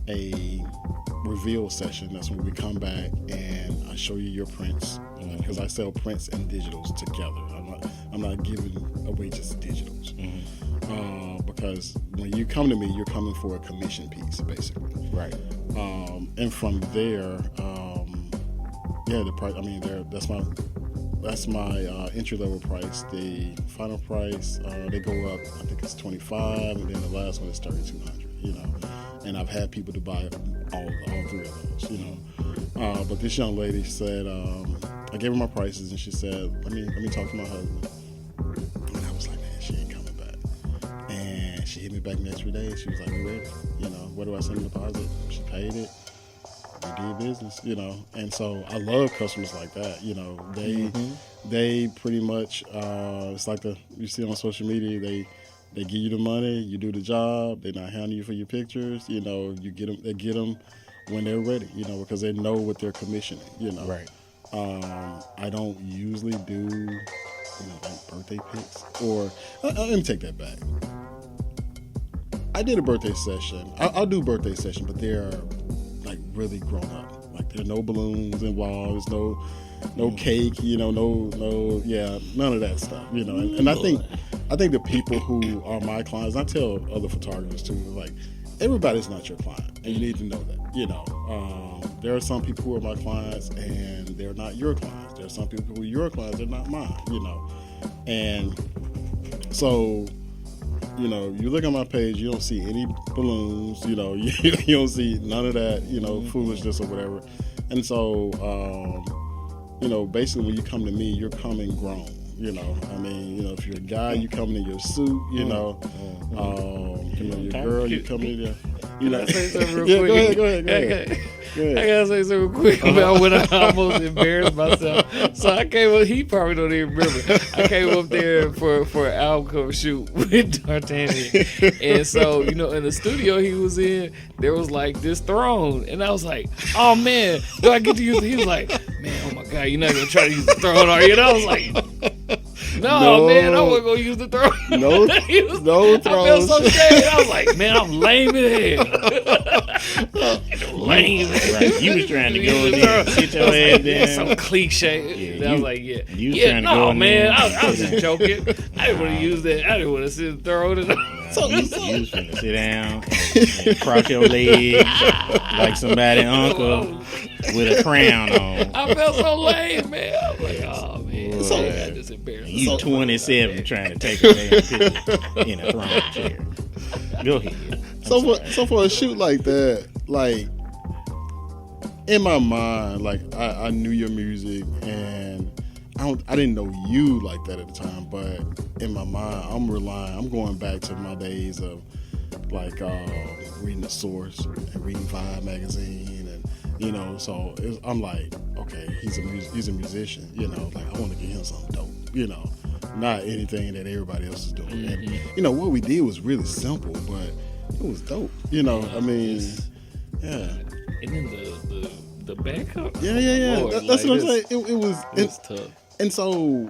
S1: a reveal session. That's when we come back and I show you your prints, because I sell prints and digitals together. I'm not giving away just digitals, because when you come to me, you're coming for a commission piece, basically.
S3: Right.
S1: And from there, the price. I mean, that's my entry level price. The final price, they go up. I think it's $25, and then the last one is $3,200. you know. And I've had people to buy all 3 of those, you know. But this young lady said, I gave her my prices, and she said, let me talk to my husband. And I was like, man, she ain't coming back. And she hit me back the next 3 days. She was like, you ready? You know, where do I send the deposit? She paid it. We did business, you know. And so I love customers like that, you know. They pretty much, it's like you see on social media, they give you the money, you do the job, they're not hounding you for your pictures, you know, they get them when they're ready, you know, because they know what they're commissioning, you know.
S3: Right.
S1: I don't usually do, you know, like birthday pics, or let me take that back. I did a birthday session. I'll do birthday session, but they're like really grown up. Like there are no balloons involved, there's no cake, you know, none of that stuff, you know. And I think the people who are my clients, I tell other photographers too, like everybody's not your client, and you need to know that, you know. There are some people who are my clients and they're not your clients. There are some people who are your clients, they're not mine, you know. And so, you know, you look on my page, you don't see any balloons, you know, you don't see none of that, you know, foolishness or whatever. And so, you know, basically when you come to me, you're coming grown, you know. I mean, you know, if you're a guy, you come in your suit, you know. You know, your girl, you come in there. You know,
S2: say something real quick.
S1: Go ahead.
S2: I gotta say something real quick about when I almost embarrassed myself. So I came up, he probably don't even remember. I came up there for an album cover shoot with D'Artagnan. And so, you know, in the studio he was in, there was like this throne. And I was like, oh man, do I get to use it? He was like, man, oh my God, you're not gonna try to use the throne, are you? And I was like, no, man, I wasn't gonna use the throne.
S1: No, no throne.
S2: I felt so shady. I was like, man, I'm lame in hell. Lame.
S3: Right. You was trying to go in there and sit your ass down.
S2: Some cliche.
S3: Yeah,
S2: I was like, yeah.
S3: You was
S2: Yeah,
S3: trying to go
S2: no,
S3: in
S2: man.
S3: there.
S2: I was just joking. I didn't want to use that. I didn't want to sit and throw it.
S3: You was finna sit down and cross your legs like somebody uncle with a crown on.
S2: I felt so lame, man. I was like, oh, man.
S3: Boy.
S2: So I just embarrassed
S3: You
S2: myself.
S3: 27 trying to take a damn picture in a throne chair. Go ahead.
S1: So for a shoot like that, like in my mind, like I knew your music, and I didn't know you like that at the time, but in my mind, I'm going back to my days of like reading The Source and reading Vibe magazine, and you know, so I'm like, okay, he's a musician, you know, like I want to get him something dope, you know, not anything that everybody else is doing. And you know, what we did was really simple, but it was dope, you know. I mean, yeah.
S2: And then the backup.
S1: Yeah.
S2: Lord,
S1: That's
S2: like,
S1: what I'm saying. It was
S2: tough.
S1: And so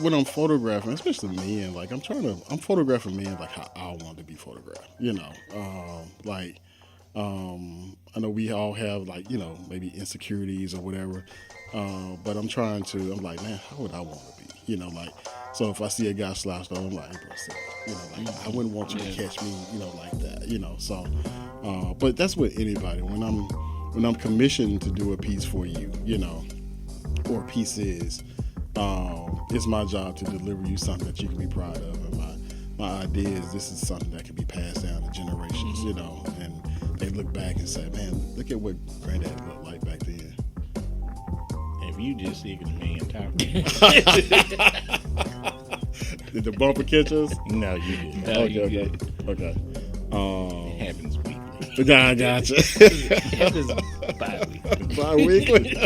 S1: when I'm photographing, especially men, like I'm photographing men like how I want to be photographed, you know. I know we all have like, you know, maybe insecurities or whatever, but I'm like, man, how would I want to be, you know, like. So if I see a guy slouched over, I'm like, hey, bro, sit down. You know, like I wouldn't want you to catch me, you know, like that, you know. So, but that's with anybody. When I'm commissioned to do a piece for you, you know, or pieces, it's my job to deliver you something that you can be proud of. And my idea is this is something that can be passed down to generations, you know. And they look back and say, man, look at what Granddad looked like back then.
S3: If you just sick of me and talking.
S1: Did the bumper catch us?
S3: No, you didn't.
S2: No, you
S1: Okay.
S3: It happens weekly.
S1: I gotcha.
S2: It happens bi-weekly.
S1: Bi-weekly?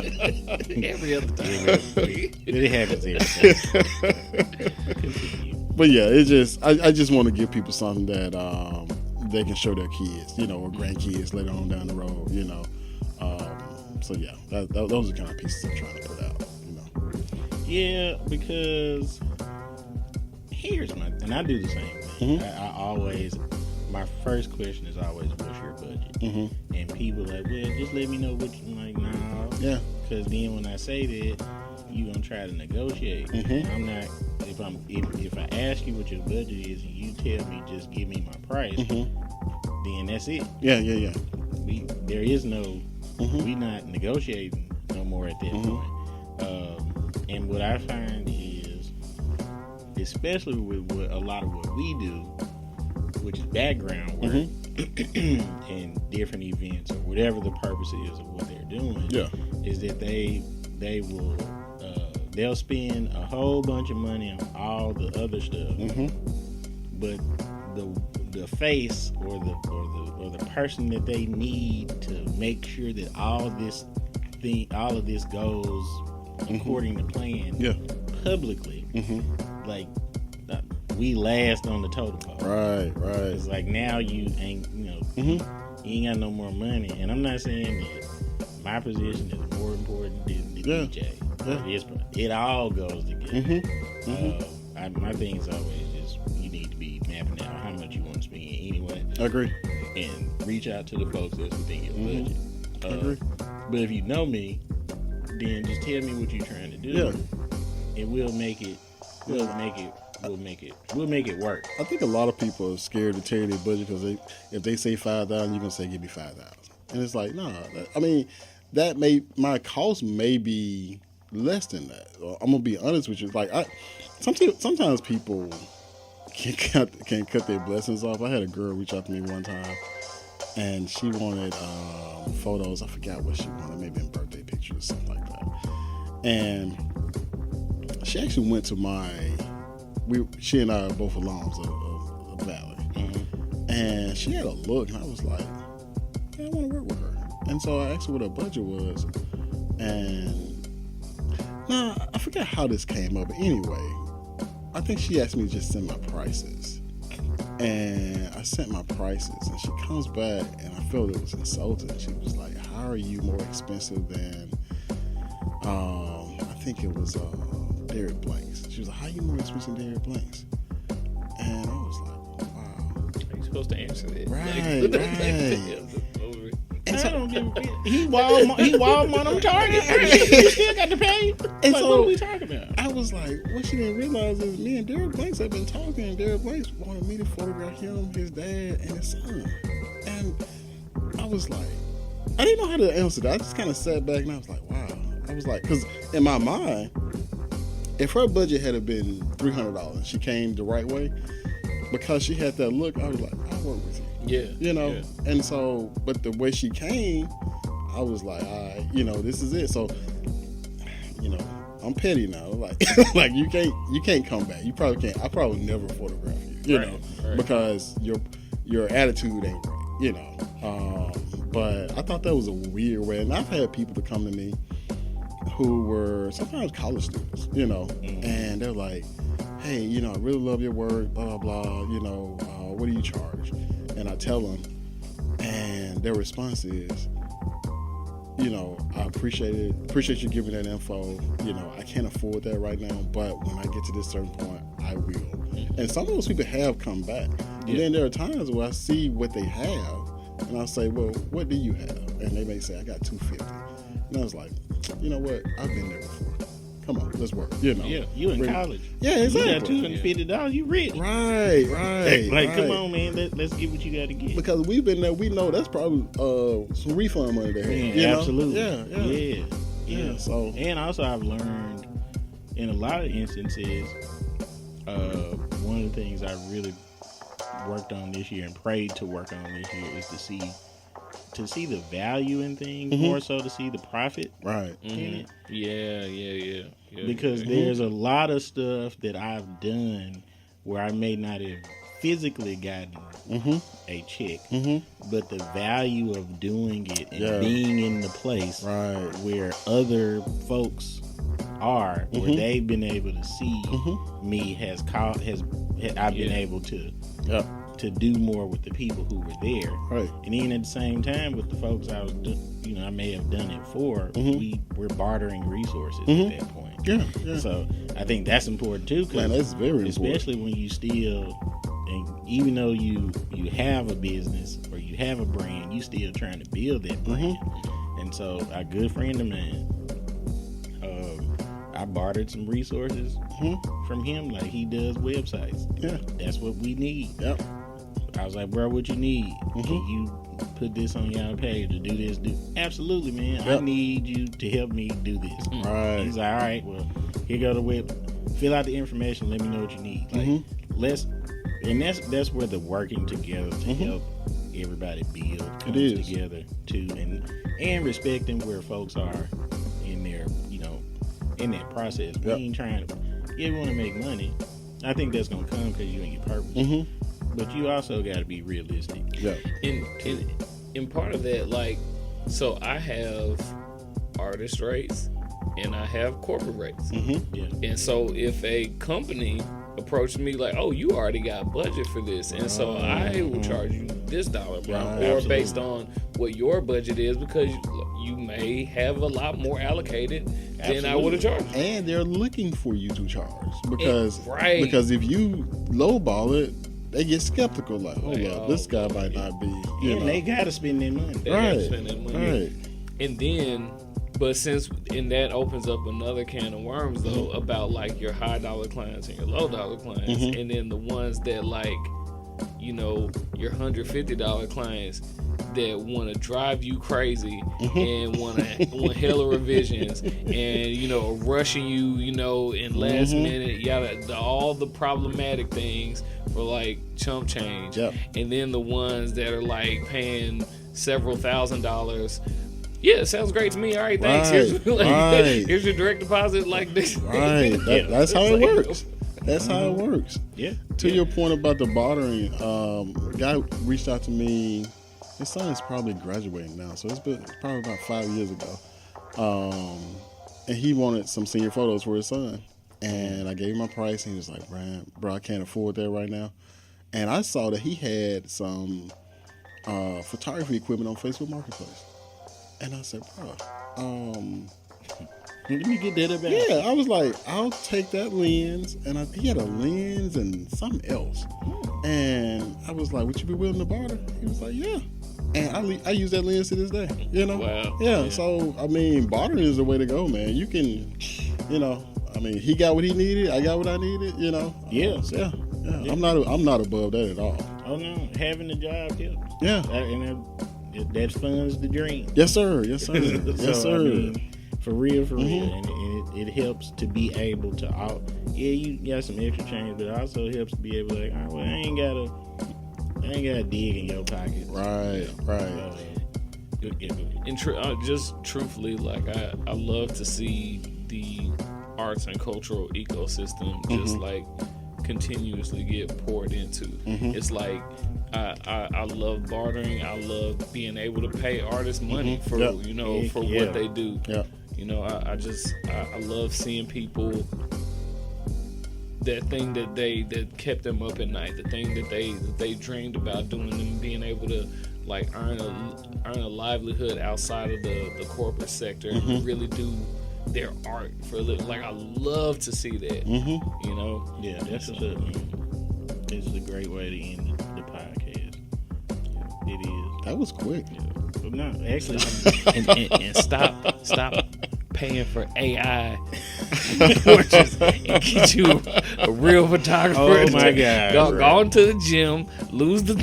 S2: Every other time.
S3: It happens every time.
S1: But yeah, it just I just want to give people something that they can show their kids, you know, or grandkids later on down the road, you know. So yeah, those are the kind of pieces I'm trying to put out, you know.
S3: Yeah, because and I do the same thing. I always, my first question is always, what's your budget? And people are like, well, just let me know what you like. No,
S1: yeah,
S3: because then when I say that, you gonna try to negotiate. I'm not. If I ask you what your budget is and you tell me just give me my price, then that's it.
S1: Yeah.
S3: There is no. We not negotiating no more at that point. And what I find is, especially with a lot of what we do, which is background work, and different events or whatever the purpose is of what they're doing, is that they will they'll spend a whole bunch of money on all the other stuff, but the face or the person that they need to make sure that all of this goes according to plan publicly, like we last on the totem pole.
S1: Right.
S3: It's like now you ain't, you ain't got no more money, and I'm not saying that my position is more important than the DJ. It all goes together. My thing is always just you need to be mapping out how much you want to spend anyway.
S1: I agree.
S3: And reach out to the folks that's within your budget.
S1: I agree.
S3: But if you know me, then just tell me what you're trying to do, and we'll make it. We'll make it work.
S1: I think a lot of people are scared to tell you their budget because if they say $5,000, you're gonna say give me $5,000, and it's like my cost may be less than that. I'm gonna be honest with you. Like sometimes people can cut their blessings off. I had a girl reach out to me one time, and she wanted photos. I forgot what she wanted, maybe in birthday pictures or something like that. And she actually went to she and I are both alums of Valley. And she had a look, and I was like, I want to work with her. And so I asked her what her budget was. And I forgot how this came up. But anyway, I think she asked me to just send my prices. And I sent my prices, and she comes back, and I felt it was insulting. She was like, how are you more expensive than, I think it was Derek Blanks. She was like, how are you more expensive than Derek Blanks? And I was like, wow.
S2: Are you supposed to answer that?
S1: Right.
S3: And so, I don't give a shit. He Walmart on Target. You still got to pay.
S1: And
S3: like,
S1: so,
S3: what are we talking about?
S1: I was like, what she didn't realize is me and Derek Blanks have been talking, and Derek Blanks wanted me to photograph him, his dad, and his son. And I was like, I didn't know how to answer that. I just kind of sat back and I was like, wow. I was like, because in my mind, if her budget had been $300, she came the right way, because she had that look, I was like, I'll work with you.
S2: Yeah.
S1: Yeah. And so, but the way she came, I was like, all right, this is it. So, I'm petty now. Like, like you can't come back. You probably can't. I probably never photograph you,
S2: right.
S1: because your attitude ain't right, But I thought that was a weird way. And I've had people to come to me who were sometimes college students, and they're like, hey, I really love your work, blah, blah, blah, what do you charge? And I tell them, and their response is, I appreciate you giving that info. I can't afford that right now, but when I get to this certain point, I will. And some of those people have come back. And then there are times where I see what they have, and I'll say, well, what do you have? And they may say, I got $250. And I was like, you know what? I've been there before. Come on, let's work.
S3: Yeah, you in college.
S1: Yeah, exactly.
S3: You got $250, you rich.
S1: Right.
S3: Like, come on, man. Let's get what you got to get.
S1: Because we've been there, we know that's probably some refund money there.
S3: Yeah, absolutely.
S1: Yeah. So,
S3: and also, I've learned in a lot of instances, one of the things I really worked on this year and prayed to work on this year is to see the value in things, more so to see the profit in it.
S2: Yeah.
S3: Because there's a lot of stuff that I've done where I may not have physically gotten a check, but the value of doing it and being in the place where other folks are, where they've been able to see me I've been able to do more with the people who were there, and even at the same time with the folks I may have done it for, we're bartering resources at that point. So I think that's important too, because
S1: that's very important,
S3: especially when you still, and even though you have a business or you have a brand, you still trying to build that brand. And so a good friend of mine, I bartered some resources from him, like he does websites. That's what we need. I was like, bro, what you need? Can you put this on your page to do this? Absolutely, man. I need you to help me do this. He's like, all right, well, here go the web. Fill out the information. Let me know what you need. Like, that's where the working together to help everybody build comes
S1: is.
S3: together too, and respecting where folks are in their, in that process. We
S1: Yep.
S3: ain't trying to. Yeah, we want to make money. I think that's gonna come because you and your purpose.
S1: Mm-hmm.
S3: But you also got to be realistic.
S1: Yeah.
S2: And part of that, like, so I have artist rates and I have corporate rates.
S1: Mm-hmm.
S3: Yeah.
S2: And so if a company approached me like, oh, you already got budget for this, and so I will charge you this dollar, bro,
S1: Right,
S2: or
S1: absolutely.
S2: based on what your budget is, because you may have a lot more allocated than I would have charged you.
S1: And they're looking for you to charge because
S2: Right.
S1: because if you lowball it, they get skeptical. Like, hold
S2: Like,
S1: up,
S2: oh,
S1: this guy might not be. You
S3: And
S1: know.
S3: they got to spend their money.
S2: They gotta
S1: Right.
S2: spend that money.
S1: Right.
S2: And then, but and that opens up another can of worms though, about like your high dollar clients and your low dollar clients,
S1: Mm-hmm.
S2: and then the ones that like, your $150 clients that want to drive you crazy
S1: Mm-hmm.
S2: and want hella revisions and rushing you in last
S1: Mm-hmm.
S2: minute, all the problematic things for like chump change.
S1: Yep.
S2: And then the ones that are like paying several $1,000s. Yeah, it sounds great to me. All right, thanks.
S1: Right,
S2: Here's your direct deposit, like this.
S1: Right. That's how it works. That's how it works.
S3: Yeah.
S1: To your point about the bartering, a guy reached out to me. His son is probably graduating now, so it's probably about 5 years ago. And he wanted some senior photos for his son. And I gave him my price, and he was like, bro, I can't afford that right now. And I saw that he had some photography equipment on Facebook Marketplace. And I said, bro,
S3: Let me get that about.
S1: yeah, I was like, I'll take that lens, and he had a lens and something else, and I was like, would you be willing to barter? He was like, yeah, and I use that lens to this day,
S2: Wow.
S1: Yeah, so I mean, bartering is the way to go, man. You can, I mean, he got what he needed, I got what I needed,
S3: Yeah.
S1: So, yeah. I'm not above that at all.
S3: Oh no, having a job helps.
S1: Yeah,
S3: And that funds the dream.
S1: yes sir, yes sir, yes
S3: So,
S1: sir.
S3: I mean, for real, and it helps to be able to you got some extra change, but it also helps to be able to, like, all right, well, I ain't gotta dig in your pocket.
S1: Right.
S2: And just truthfully, like I love to see the arts and cultural ecosystem just like continuously get poured into. It's like I love bartering. I love being able to pay artists money for
S1: Yep.
S2: for
S3: Yeah.
S2: what they do.
S1: Yeah.
S2: I love seeing people, that thing that kept them up at night, the thing that they dreamed about doing, and being able to like earn a livelihood outside of the corporate sector and really do their art for a living. Like, I love to see that.
S3: Yeah, that's what's up, man. This is a great way to end the podcast. It is.
S1: That was quick.
S3: But no, actually,
S2: and stop paying for AI portraits and get you a real photographer.
S3: Oh my God,
S2: Go
S3: bro.
S2: on to the gym, lose the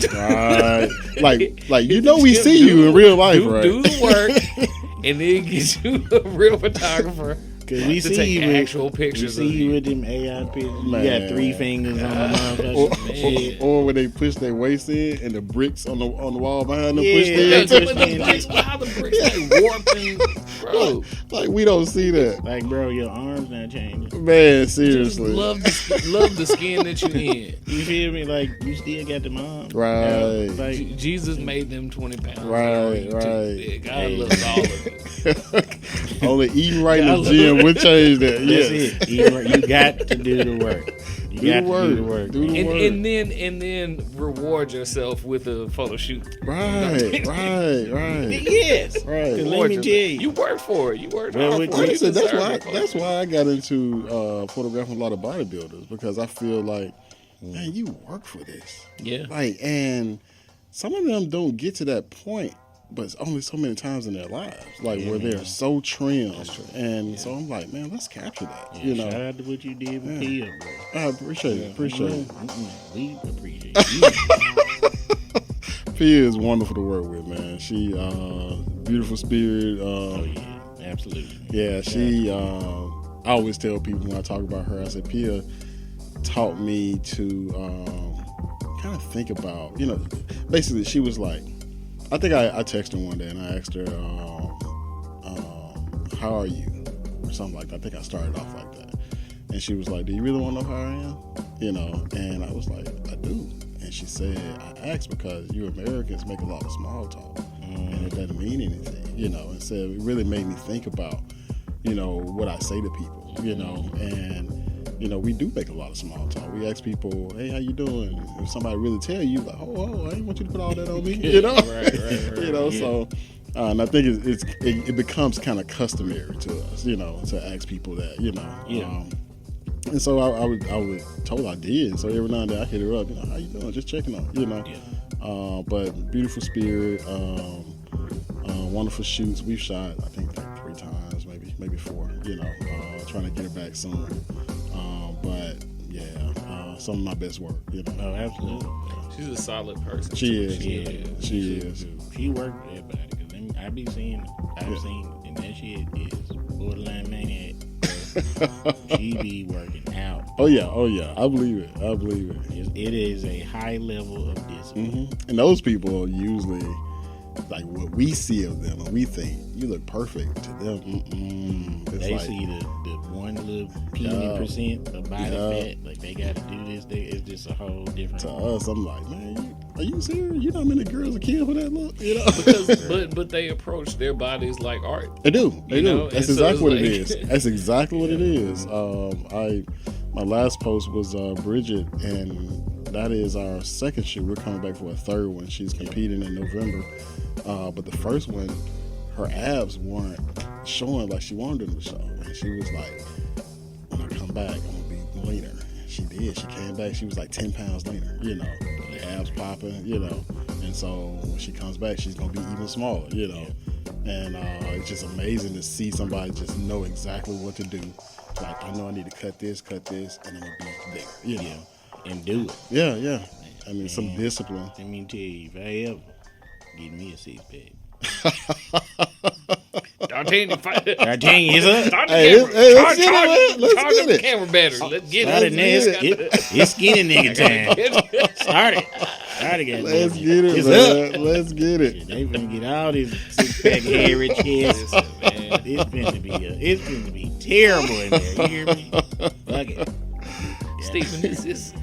S1: Right. like we see you in real life, right?
S2: do the work, and then get you a real photographer.
S3: because we
S2: to
S3: see
S2: take
S3: you with
S2: actual pictures
S3: We
S2: of
S3: see
S2: you.
S3: you with them AI pictures.
S1: Man.
S3: You got 3 fingers on the
S1: Or,
S3: motherfucker.
S1: or when they push their waist in and the bricks on the wall behind them
S3: Yeah.
S1: pushed
S2: Yeah,
S1: in.
S3: That's
S2: but
S3: what
S2: the
S3: it
S2: bricks, how the bricks like warped and bro.
S1: Like we don't see that.
S3: Like, bro, your arms not changing.
S1: Man,
S2: Just
S1: seriously.
S2: love the skin that you in.
S3: You feel me? Like, you still got the mom.
S1: Right.
S3: Like,
S2: Jesus made them 20 pounds.
S1: Right,
S2: Too
S1: right.
S2: big. God
S3: Hey.
S2: loves all of it.
S1: Only eating right in
S2: I
S1: the
S2: love
S1: gym would change that.
S3: that's
S1: Yes.
S3: it. You got to do the work. You
S1: Do
S3: got
S1: the
S3: to
S1: work.
S3: do the work.
S1: Do the
S3: man.
S1: work.
S2: And then reward yourself with a photo shoot.
S1: Right.
S3: Yes.
S1: Right.
S3: 'Cause let
S2: Reward
S3: me
S2: yourself.
S3: tell you.
S2: You worked for it. You worked
S3: Well,
S2: hard
S3: with-
S2: for it. You
S1: Listen, that's
S2: deserve
S1: why
S2: it.
S1: that's why I got into photographing a lot of bodybuilders, because I feel like, man, you work for this.
S2: Yeah.
S1: Like, and some of them don't get to that point, but it's only so many times in their lives, like where they're so trimmed. And so I'm like, man, let's capture that.
S3: Yeah, shout out to what you did with Pia, bro.
S1: I appreciate it. Appreciate it.
S3: We appreciate you.
S1: Pia is wonderful to work with, man. She beautiful spirit.
S3: Oh yeah, absolutely.
S1: Yeah, she. I always tell people when I talk about her, I said Pia taught me to kind of think about, basically she was like, I think I texted her one day and I asked her, how are you? Or something like that. I think I started off like that. And she was like, do you really want to know how I am? And I was like, I do. And she said, I asked because you Americans make a lot of small talk and it doesn't mean anything, and so it really made me think about, what I say to people, and, we do make a lot of small talk. We ask people, hey, how you doing? If somebody really tell you, like, oh, I ain't want you to put all that on me,
S2: Right.
S1: So, and I think it becomes kind of customary to us, to ask people that, and so I would told I did. So every now and then I hit her up, how you doing? Just checking on, but beautiful spirit, wonderful shoots. We've shot, I think, like 3 times, maybe 4. Trying to get her back soon. But yeah, some of my best work.
S3: Oh, absolutely.
S2: She's a solid person.
S1: She is.
S3: She is. She worked with everybody. Cause I've seen, and that shit is borderline maniac. She be working out.
S1: Oh yeah. I believe it.
S3: It is a high level of discipline.
S1: Mm-hmm. And those people are usually like what we see of them, and we think you look perfect to them.
S3: They see the one little puny percent of body fat, like they got to do this. It's just a whole different.
S1: To us, I'm like, man, are you serious? You know how many girls are killed for that look?
S2: Because, but they approach their bodies like art.
S1: They do. That's exactly what it is.
S2: Like...
S1: That's exactly what it is. My last post was Bridget, and that is our second shoot. We're coming back for a third one. She's competing in November. But the first one, her abs weren't showing like she wanted them to show. And she was like, when I come back, I'm going to be leaner. She did. She came back. She was like 10 pounds leaner, the abs popping, And so when she comes back, she's going to be even smaller, And it's just amazing to see somebody just know exactly what to do. Like, I know I need to cut this, and I'm going to be there,
S3: And do it.
S1: Yeah. I mean, some discipline.
S3: Let me tell you, if I ever get me a 6-pack.
S2: D'Artagnan,
S3: is up.
S1: Let's get it.
S2: Camera battery. Let's get
S3: it. It's skinny nigga time. Start it.
S1: Let's get it, man. Let's get it.
S3: They finna get all this 6-pack hairy chest. It's finna be terrible in there. You hear me? Fuck it.
S2: Stephen, this is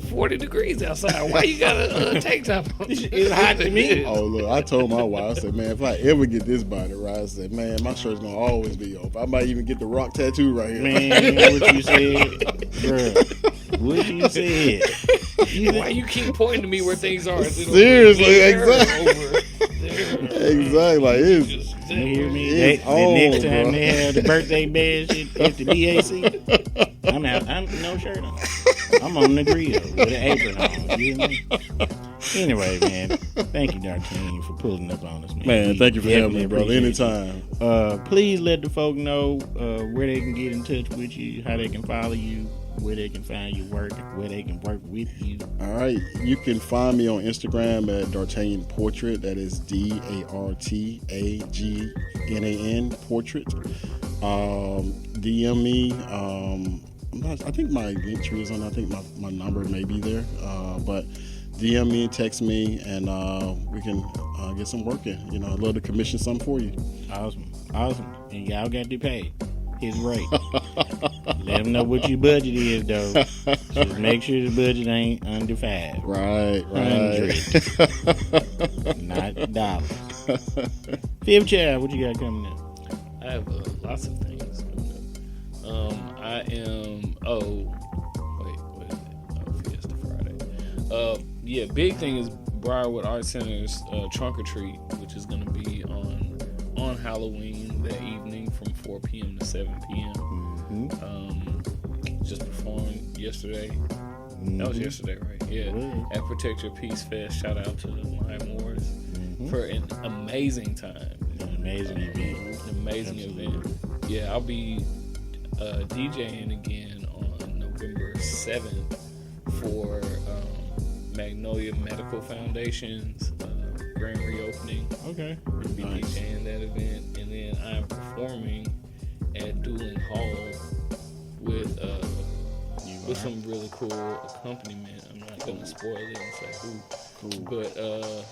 S2: 40 degrees outside. Why you got a tank top on?
S3: It's hot to me.
S1: Oh, look, I told my wife, I said, man, if I ever get this body right, I said, man, my shirt's going to always be open. I might even get the rock tattoo right here.
S3: Man, what you said? Bruh, what you said?
S2: Why you keep pointing to me where things are?
S1: Seriously, exactly. Exactly. Like, it's...
S3: You hear me? The next time they have the birthday bash at the BAC, I'm no shirt on. I'm on the grill with an apron on. You hear me? Anyway, man, thank you, D'Artagnan, for pulling up on us, man.
S1: Man, thank you for having me, brother. Anytime.
S3: Please let the folk know where they can get in touch with you, how they can follow you, where they can find your work, where they can work with you.
S1: All right. You can find me on Instagram at D'Artagnan Portrait. That is DARTAGNAN Portrait. DM me. I think my link tree is on. I think my number may be there. But DM me, text me, and we can get some work in. I'd love to commission something for you.
S3: Awesome. And y'all got to pay his rate. Let them know what your budget is, though. Just make sure the budget ain't under 5.
S1: Right.
S3: 100. Not dollars. Fifth child, what you got coming up?
S2: I have lots of things coming up. I am. What is it? Fiesta Friday. Big thing is Briarwood Art Center's Trunk or Treat, which is going to be on Halloween that evening from 4 p.m. to 7 p.m. Just performed yesterday. That was yesterday, right? Yeah. At Protect Your Peace Fest. Shout out to the Lime Wars for an amazing time.
S3: An amazing event.
S2: Event. Yeah, I'll be DJing again on November 7th for Magnolia Medical Foundation's grand reopening.
S3: Okay.
S2: We'll be DJing that event, and then I'm performing at Dueling Hall with with some really cool accompaniment. I'm not gonna spoil it and say who.
S1: Cool.
S2: But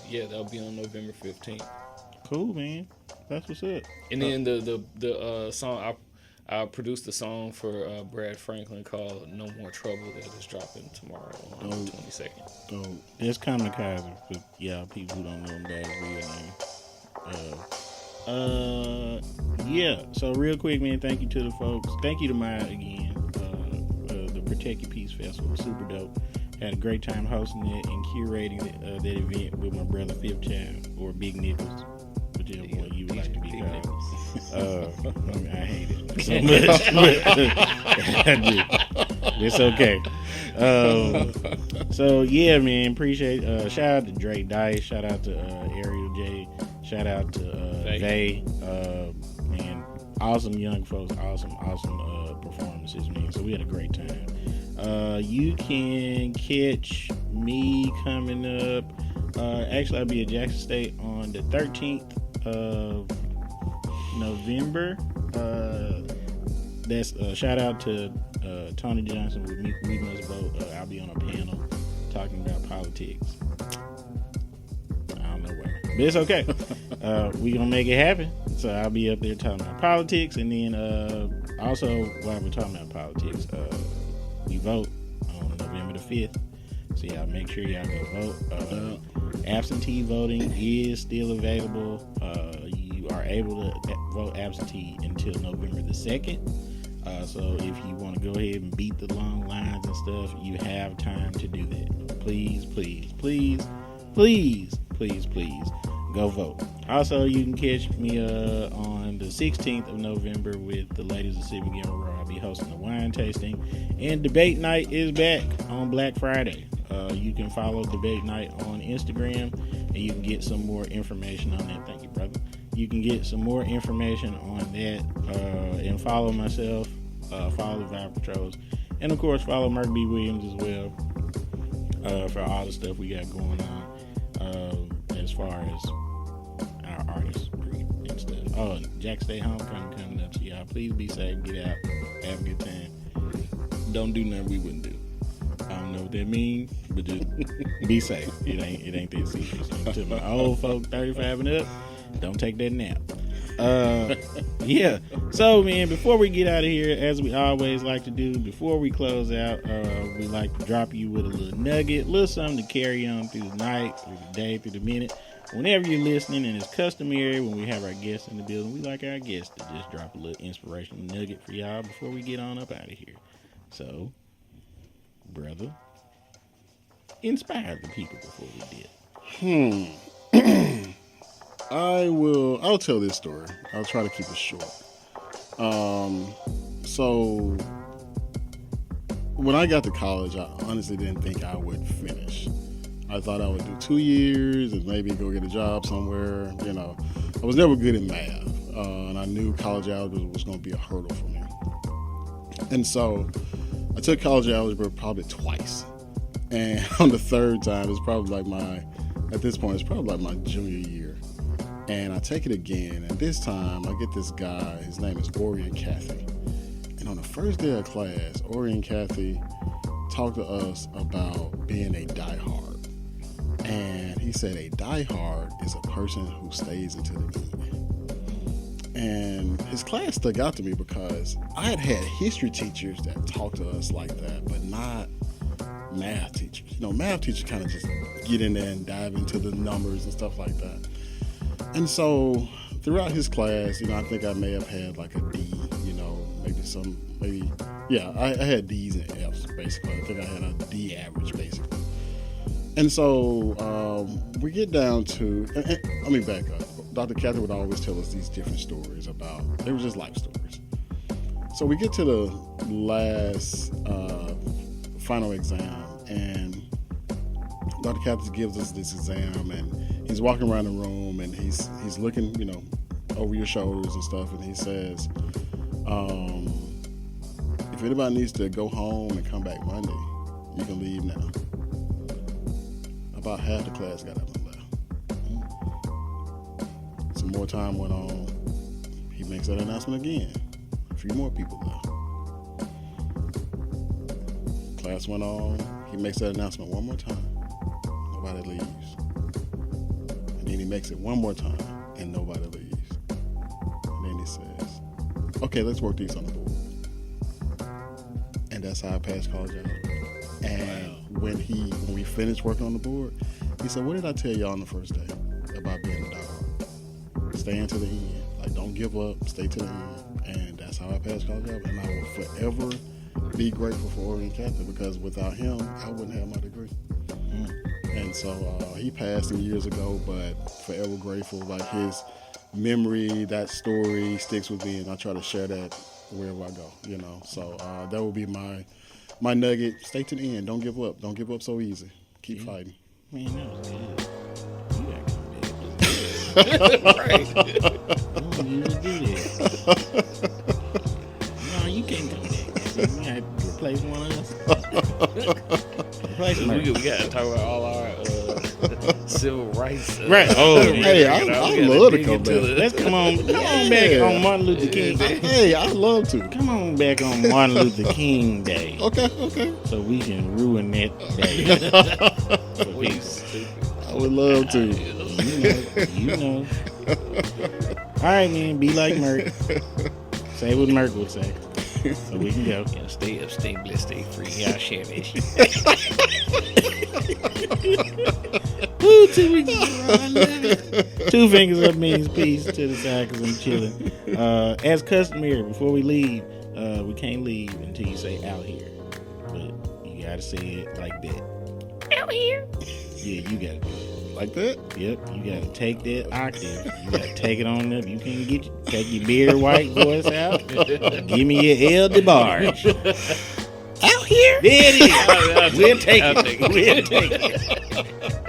S2: yeah, that'll be on November 15th.
S3: Cool, man. That's what's up.
S2: And then the song I produced a song for Brad Franklin called "No More Trouble" that is dropping tomorrow on the 22nd.
S1: Dope.
S3: It's Kamikaze for y'all people who don't know him by his real name. Yeah. So real quick, man. Thank you to the folks. Thank you to Maya again. The Protect Your Peace Festival was super dope. Had a great time hosting it and curating that event with my brother Fifth Child or Big Nichols, whichever one you would like to be called. I hate it so much. I do. It's okay. So yeah, man, appreciate. Shout out to Dre Dice. Shout out to Ariel J. Shout out to Vay. Man, awesome young folks. Awesome performances, man. So we had a great time. You can catch me coming up. Actually, I'll be at Jackson State on the 13th of November. That's shout out to Tony Johnson with Me We Must Vote. I'll be on a panel talking about politics. I don't know why, but it's okay. We gonna make it happen. So I'll be up there talking about politics, and then also while we're talking about politics, we vote on November the 5th. So y'all make sure y'all go vote. Absentee voting is still available. You are able to vote absentee until November the 2nd. So if you want to go ahead and beat the long lines and stuff, you have time to do that. Please, please, please, please, please, please go vote. Also, you can catch me on the 16th of November with the ladies of Civic Emerald. I'll be hosting a wine tasting, and debate night is back on Black Friday. You can follow debate night on Instagram, and you can get some more information on that. Thank you, brother. You can get some more information on that, and follow myself, follow the Vibe Patrols, and of course follow Merk B. Williams as well, for all the stuff we got going on, as far as our artists and stuff. Oh, Jack State Homecoming coming up, so y'all please be safe, get out, have a good time. Don't do nothing we wouldn't do. I don't know what that means, but just be safe. It ain't that serious. To my old folk 35 and up, don't take that nap. Yeah. So, man, before we get out of here, as we always like to do, before we close out, we like to drop you with a little nugget, a little something to carry on through the night, through the day, through the minute. Whenever you're listening, and it's customary when we have our guests in the building, we like our guests to just drop a little inspirational nugget for y'all before we get on up out of here. So, brother, inspire the people before we did.
S1: I'll tell this story. I'll try to keep it short. So when I got to college, I honestly didn't think I would finish. I thought I would do 2 years and maybe go get a job somewhere. You know, I was never good at math, and I knew college algebra was going to be a hurdle for me. And so I took college algebra probably twice. And on the third time, it's probably like my junior year. And I take it again, and this time I get this guy, his name is Orion Cathy. And on the first day of class, Orion Cathy talked to us about being a diehard. And he said a diehard is a person who stays until the end. And his class stuck out to me because I had history teachers that talked to us like that, but not math teachers. You know, math teachers kind of just get in there and dive into the numbers and stuff like that. And so throughout his class, you know, I think I may have had like a D, you know, I had D's and F's basically. I think I had a D average basically. And so we get down to, let me back up. Dr. Cathy would always tell us these different stories they were just life stories. So we get to the last final exam, and Dr. Cathy gives us this exam, and he's walking around the room, and he's looking, you know, over your shoulders and stuff, and he says, if anybody needs to go home and come back Monday, you can leave now. About half the class got up and left. Some more time went on. He makes that announcement again. A few more people left. class went on. He makes that announcement one more time. Nobody leaves. And then he makes it one more time, and nobody leaves. And then he says, okay, let's work these on the board. And that's how I passed college algebra. And when we finished working on the board, he said, what did I tell y'all on the first day about being a diehard? Staying to the end. Like, don't give up. Stay to the end. And that's how I passed college algebra. And I will forever be grateful for Oregon Catholic, because without him, I wouldn't have my degree. And so he passed years ago, but forever grateful. Like, his memory, that story sticks with me, and I try to share that wherever I go, you know. So that would be my nugget. Stay to the end. Don't give up. Don't give up so easy. Keep fighting.
S3: Man, that was good. You gotta come back.
S2: Right.
S3: You just do that. No, you can't come back. You gotta replace one of us. Replace
S2: We got to talk about all our civil rights.
S3: Right.
S1: Oh, hey, I love to come back.
S3: Let's come on back on Martin Luther King.
S1: Hey, I love to.
S3: Come on back on Martin Luther King Day.
S1: Okay.
S3: So we can ruin that day. For people.
S1: I would love to.
S3: You know. All right, man. Be like Merc. Say what Merc would say. So we can go.
S2: Yeah, stay up, stay blessed, stay free. Y'all share that shit.
S3: Woo, 2 weeks in a row. I love it. 2 fingers up means peace to the side because I'm chilling. As customary, before we leave, we can't leave until you say out here. But you gotta say it like that. Out here. Yeah, you gotta do it.
S1: Like that?
S3: Yep, you gotta take that octave. You gotta take it on up. You can't take your beer white voice out. Give me your L DeBarge. Out here? There it is. We'll take it. We'll take it.